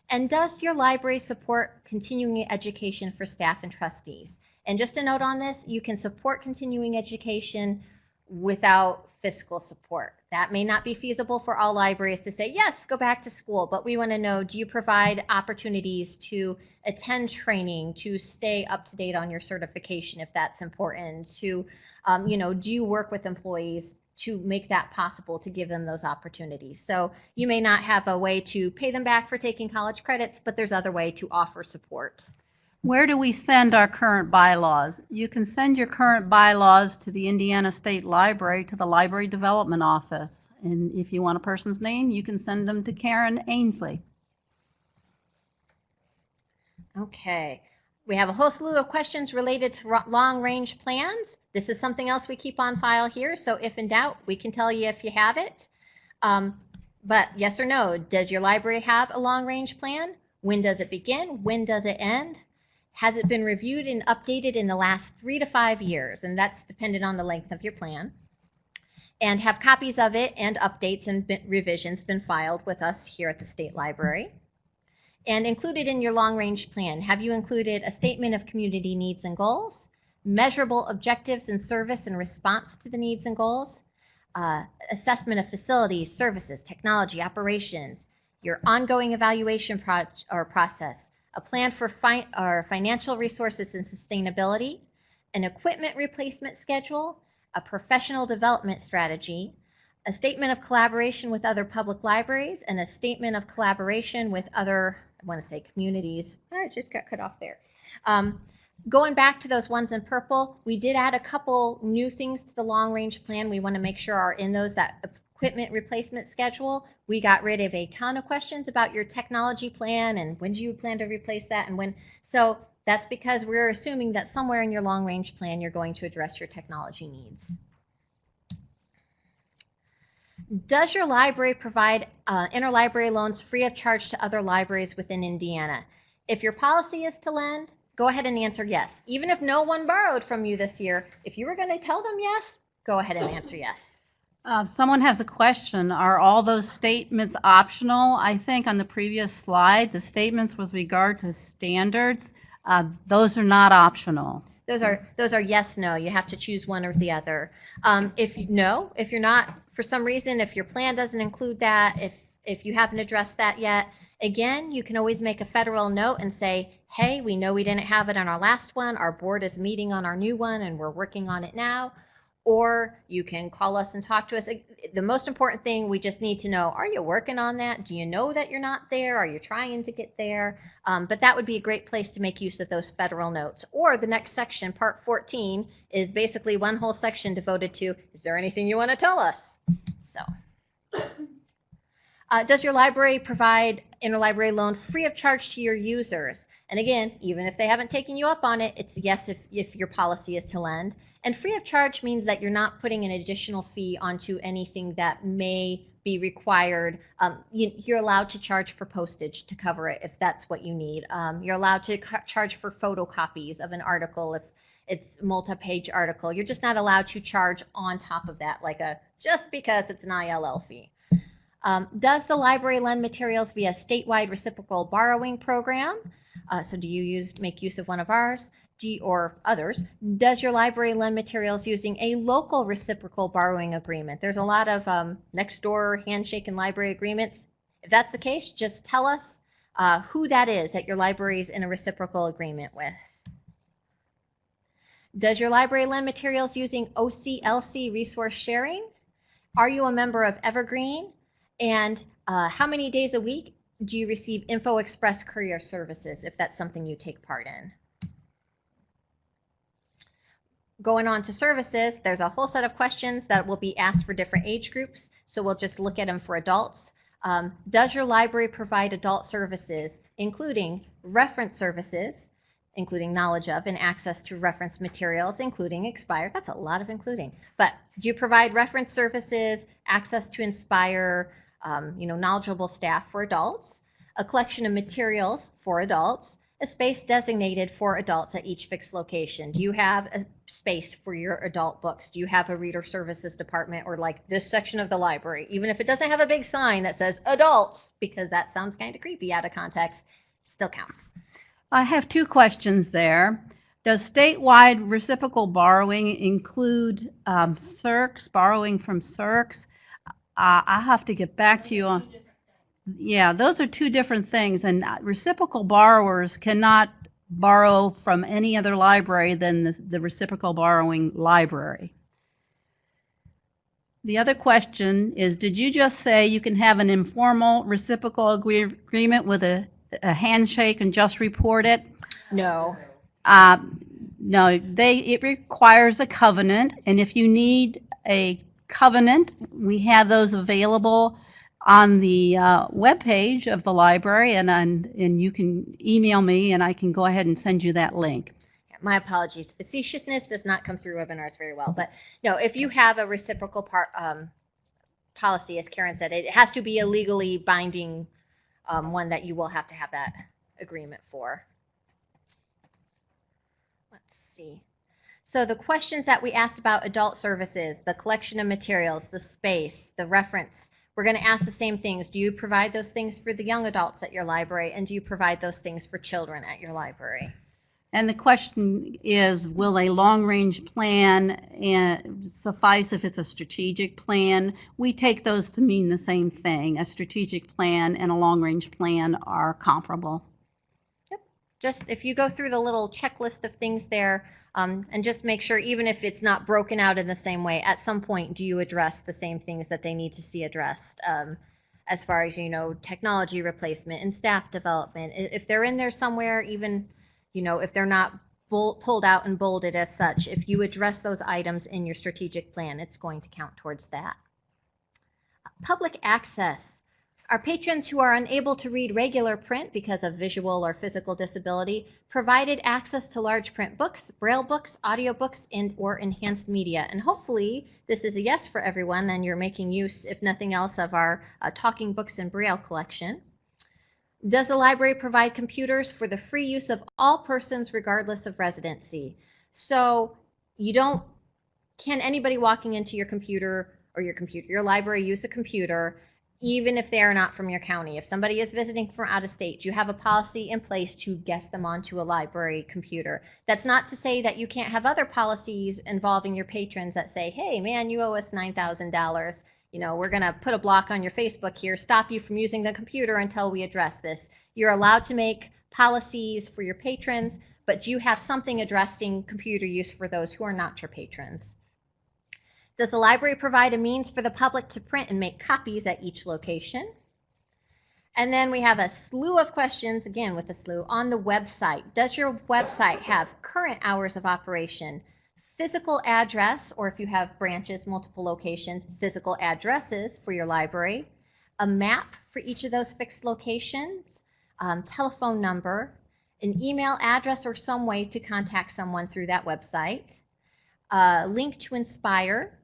And does your library support continuing education for staff and trustees? And just a note on this, you can support continuing education without fiscal support. That may not be feasible for all libraries to say, yes, go back to school, but we want to know, do you provide opportunities to attend training, to stay up to date on your certification if that's important, to, do you work with employees to make that possible, to give them those opportunities? So you may not have a way to pay them back for taking college credits, but there's other way to offer support. Where do we send our current bylaws? You can send your current bylaws to the Indiana State Library, to the Library Development Office. And if you want a person's name, you can send them to Karen Ainsley. Okay. We have a whole slew of questions related to long-range plans. This is something else we keep on file here, so if in doubt, we can tell you if you have it. But yes or no, does your library have a long-range plan? When does it begin? When does it end? Has it been reviewed and updated in the last 3 to 5 years? And that's dependent on the length of your plan. And have copies of it and updates and revisions been filed with us here at the State Library? And included in your long-range plan, have you included a statement of community needs and goals, measurable objectives in service and response to the needs and goals, assessment of facilities, services, technology, operations, your ongoing evaluation process, a plan for financial resources and sustainability, an equipment replacement schedule, a professional development strategy, a statement of collaboration with other public libraries, and a statement of collaboration with other, I want to say communities. I just got cut off there. Going back to those ones in purple, we did add a couple new things to the long-range plan we want to make sure are in those. That equipment replacement schedule, we got rid of a ton of questions about your technology plan and when do you plan to replace that and when. So that's because we're assuming that somewhere in your long-range plan you're going to address your technology needs. Does your library provide interlibrary loans free of charge to other libraries within Indiana? If your policy is to lend, go ahead and answer yes. Even if no one borrowed from you this year, if you were going to tell them yes, go ahead and answer yes. Someone has a question. Are all those statements optional? I think on the previous slide, the statements with regard to standards, those are not optional. Those are yes, no. You have to choose one or the other. If you're not, for some reason, if your plan doesn't include that, if you haven't addressed that yet, again, you can always make a federal note and say, hey, we know we didn't have it on our last one. Our board is meeting on our new one and we're working on it now. Or you can call us and talk to us. The most important thing, we just need to know, are you working on that? Do you know that you're not there? Are you trying to get there? But that would be a great place to make use of those federal notes. Or the next section, part 14, is basically one whole section devoted to, is there anything you want to tell us? So, does your library provide interlibrary loan free of charge to your users? And again, even if they haven't taken you up on it, it's yes if your policy is to lend. And free of charge means that you're not putting an additional fee onto anything that may be required. You're allowed to charge for postage to cover it if that's what you need. You're allowed to charge for photocopies of an article if it's a multi-page article. You're just not allowed to charge on top of that, just because it's an ILL fee. Does the library lend materials via statewide reciprocal borrowing program? So do you make use of one of ours? Or others? Does your library lend materials using a local reciprocal borrowing agreement? There's a lot of next door handshake and library agreements. If that's the case, just tell us who that is that your library is in a reciprocal agreement with. Does your library lend materials using OCLC resource sharing? Are you a member of Evergreen? And how many days a week do you receive Info Express courier services if that's something you take part in? Going on to services, there's a whole set of questions that will be asked for different age groups, so we'll just look at them for adults. Does your library provide adult services, including reference services, including knowledge of and access to reference materials, including expired? That's a lot of including. But do you provide reference services, access to inspire, knowledgeable staff for adults, a collection of materials for adults, a space designated for adults at each fixed location? Do you have a space for your adult books? Do you have a reader services department, or like this section of the library, even if it doesn't have a big sign that says adults, because that sounds kind of creepy out of context, still counts. I have two questions there. Does statewide reciprocal borrowing include CERCs, borrowing from CERCs? I have to get back to you on. Yeah, those are two different things, and reciprocal borrowers cannot borrow from any other library than the reciprocal borrowing library. The other question is, did you just say you can have an informal reciprocal agreement with a handshake and just report it? No. No, it requires a covenant, and if you need a covenant, we have those available on the webpage of the library, and you can email me and I can go ahead and send you that link. My apologies. Facetiousness does not come through webinars very well, but no, if you have a reciprocal policy, as Karen said, it has to be a legally binding one that you will have to have that agreement for. Let's see. So the questions that we asked about adult services, the collection of materials, the space, the reference, we're going to ask the same things. Do you provide those things for the young adults at your library, and do you provide those things for children at your library? And the question is, will a long-range plan suffice if it's a strategic plan? We take those to mean the same thing. A strategic plan and a long-range plan are comparable. Yep. Just if you go through the little checklist of things there, and just make sure, even if it's not broken out in the same way, at some point do you address the same things that they need to see addressed, as far as, technology replacement and staff development. If they're in there somewhere, even, if they're not pulled out and bolded as such, if you address those items in your strategic plan, it's going to count towards that. Public access. Our patrons who are unable to read regular print because of visual or physical disability provided access to large print books, braille books, audiobooks, and/or enhanced media. And hopefully this is a yes for everyone, and you're making use, if nothing else, of our talking books and braille collection. Does the library provide computers for the free use of all persons regardless of residency? So can anybody walking into your library use a computer, even if they are not from your county? If somebody is visiting from out of state, you have a policy in place to guest them onto a library computer. That's not to say that you can't have other policies involving your patrons that say, hey man, you owe us $9,000. We're going to put a block on your Facebook here, stop you from using the computer until we address this. You're allowed to make policies for your patrons, but do you have something addressing computer use for those who are not your patrons? Does the library provide a means for the public to print and make copies at each location? And then we have a slew of questions, again with a slew, on the website. Does your website have current hours of operation, physical address, or if you have branches, multiple locations, physical addresses for your library, a map for each of those fixed locations, telephone number, an email address, or some way to contact someone through that website, link to Inspire,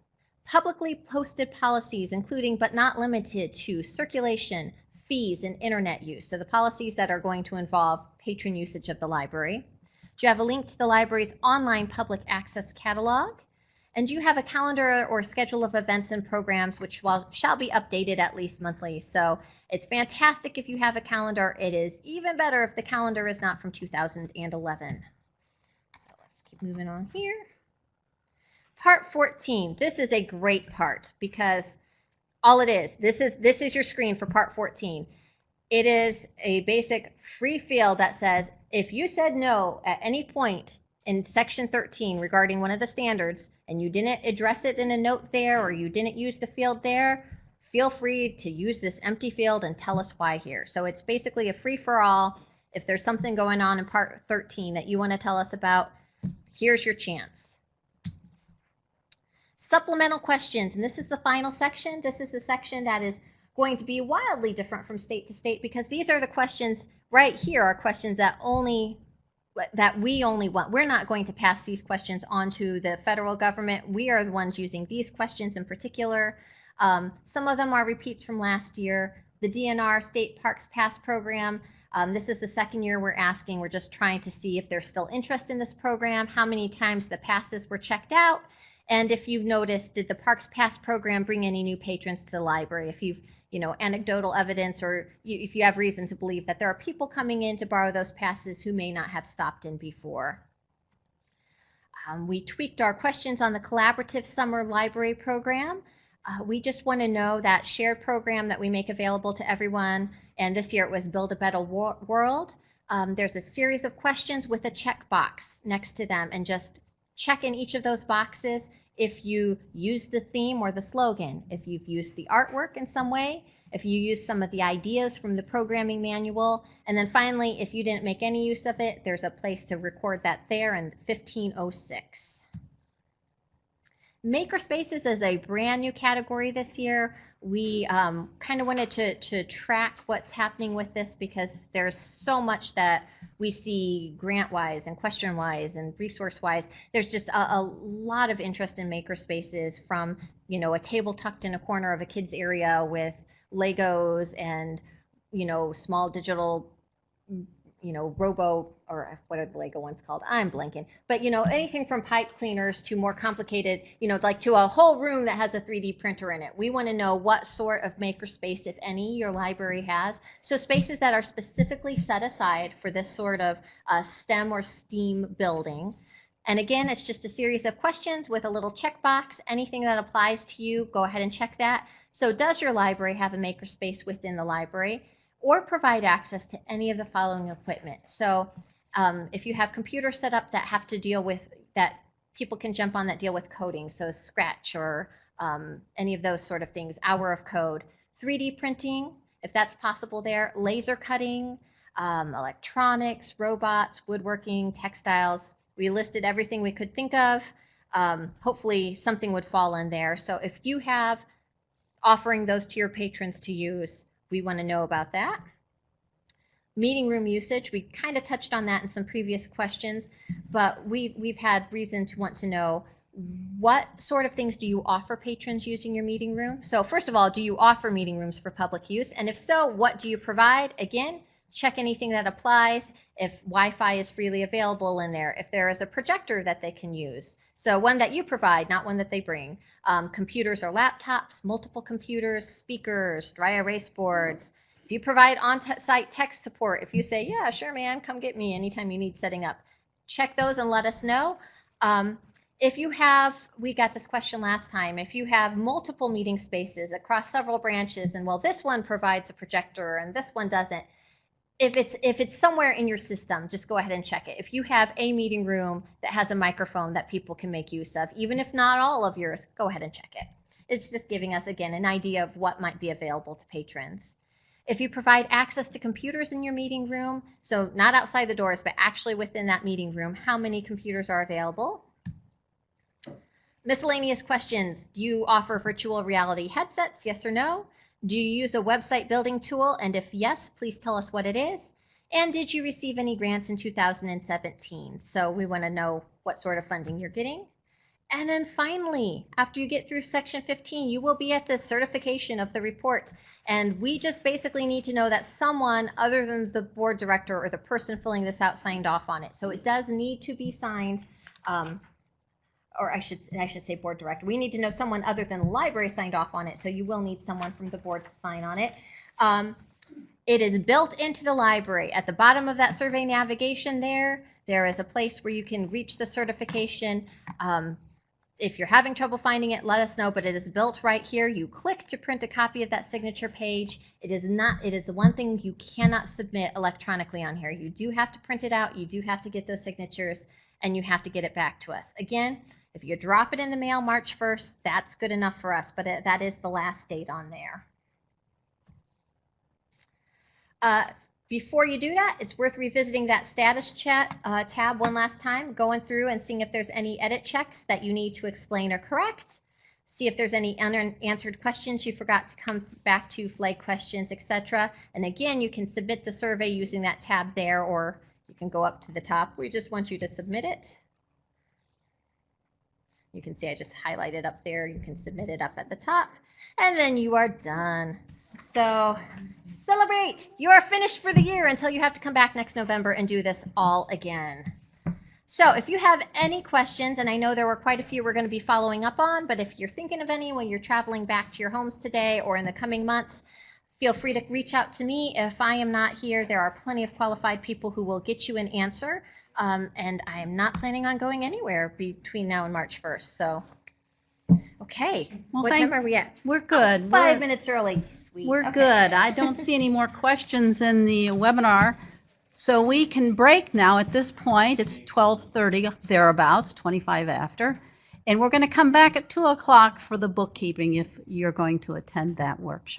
publicly posted policies, including but not limited to circulation, fees, and internet use. So the policies that are going to involve patron usage of the library. Do you have a link to the library's online public access catalog? And do you have a calendar or schedule of events and programs which shall be updated at least monthly? So it's fantastic if you have a calendar. It is even better if the calendar is not from 2011. So let's keep moving on here. Part 14. This is a great part because all it is, this is your screen for part 14. It is a basic free field that says if you said no at any point in section 13 regarding one of the standards and you didn't address it in a note there or you didn't use the field there, feel free to use this empty field and tell us why here. So it's basically a free-for-all. If there's something going on in part 13 that you want to tell us about, here's your chance. Supplemental questions, and this is the final section. This is the section that is going to be wildly different from state to state because these are the questions right here are questions that we only want. We're not going to pass these questions on to the federal government. We are the ones using these questions in particular. Some of them are repeats from last year. The DNR State Parks Pass program, this is the second year we're asking. We're just trying to see if there's still interest in this program, how many times the passes were checked out, and if you've noticed, did the Parks Pass program bring any new patrons to the library? If you've, anecdotal evidence or if you have reason to believe that there are people coming in to borrow those passes who may not have stopped in before. We tweaked our questions on the collaborative summer library program. We just want to know that shared program that we make available to everyone, and this year it was Build a Better World. There's a series of questions with a checkbox next to them, and just check in each of those boxes if you use the theme or the slogan, if you've used the artwork in some way, if you use some of the ideas from the programming manual, and then finally, if you didn't make any use of it, there's a place to record that there in 1506. Makerspaces is a brand new category this year. We kind of wanted to track what's happening with this because there's so much that we see grant-wise and question-wise and resource-wise. There's just a lot of interest in makerspaces, from a table tucked in a corner of a kid's area with Legos and small digital robo, or what are the Lego ones called? I'm blanking. But, anything from pipe cleaners to more complicated, like to a whole room that has a 3D printer in it. We want to know what sort of makerspace, if any, your library has. So spaces that are specifically set aside for this sort of STEM or STEAM building. And again, it's just a series of questions with a little checkbox. Anything that applies to you, go ahead and check that. So does your library have a makerspace within the library, or provide access to any of the following equipment? So if you have computers set up that have to deal with, that people can jump on that deal with coding, so Scratch or any of those sort of things, Hour of Code, 3D printing, if that's possible there, laser cutting, electronics, robots, woodworking, textiles. We listed everything we could think of. Hopefully something would fall in there. So if you have offering those to your patrons to use, we want to know about that. Meeting room usage, we kind of touched on that in some previous questions, but we've had reason to want to know what sort of things do you offer patrons using your meeting room? So first of all, do you offer meeting rooms for public use? And if so, what do you provide? Again, check anything that applies. If Wi-Fi is freely available in there, if there is a projector that they can use. So one that you provide, not one that they bring. Computers or laptops, multiple computers, speakers, dry erase boards. If you provide on-site tech support, if you say, yeah, sure, man, come get me anytime you need setting up, check those and let us know. If you have, we got this question last time, if you have multiple meeting spaces across several branches, and well, this one provides a projector and this one doesn't, if it's somewhere in your system, just go ahead and check it. If you have a meeting room that has a microphone that people can make use of, even if not all of yours, go ahead and check it. It's just giving us, again, an idea of what might be available to patrons. If you provide access to computers in your meeting room, so not outside the doors, but actually within that meeting room, how many computers are available? Miscellaneous questions. Do you offer virtual reality headsets? Yes or no? Do you use a website building tool? And if yes, please tell us what it is. And did you receive any grants in 2017? So we want to know what sort of funding you're getting. And then finally, after you get through section 15, you will be at the certification of the report. And we just basically need to know that someone other than the board director or the person filling this out signed off on it. So it does need to be signed, or I should say board director. We need to know someone other than the library signed off on it. So you will need someone from the board to sign on it. It is built into the library. At the bottom of that survey navigation there is a place where you can reach the certification. If you're having trouble finding it, let us know, but it is built right here. You click to print a copy of that signature page. It is the one thing you cannot submit electronically on here. You do have to print it out, you do have to get those signatures, and you have to get it back to us. Again, if you drop it in the mail March 1st, that's good enough for us, but that is the last date on there. Before you do that, it's worth revisiting that status chat tab one last time, going through and seeing if there's any edit checks that you need to explain or correct. See if there's any unanswered questions you forgot to come back to, flag questions, etc. And again, you can submit the survey using that tab there, or you can go up to the top. We just want you to submit it. You can see I just highlighted up there. You can submit it up at the top, and then you are done. So celebrate! You are finished for the year until you have to come back next November and do this all again. So if you have any questions, and I know there were quite a few we're going to be following up on, but if you're thinking of any when you're traveling back to your homes today or in the coming months, feel free to reach out to me. If I am not here, there are plenty of qualified people who will get you an answer, and I am not planning on going anywhere between now and March 1st. So. Okay, Well, what time are we at? We're good. 5 minutes early. Sweet. We're Okay. good. I don't see any more questions in the webinar. So we can break now at this point. It's 12:30 thereabouts, 25 after. And we're going to come back at 2 o'clock for the bookkeeping if you're going to attend that workshop.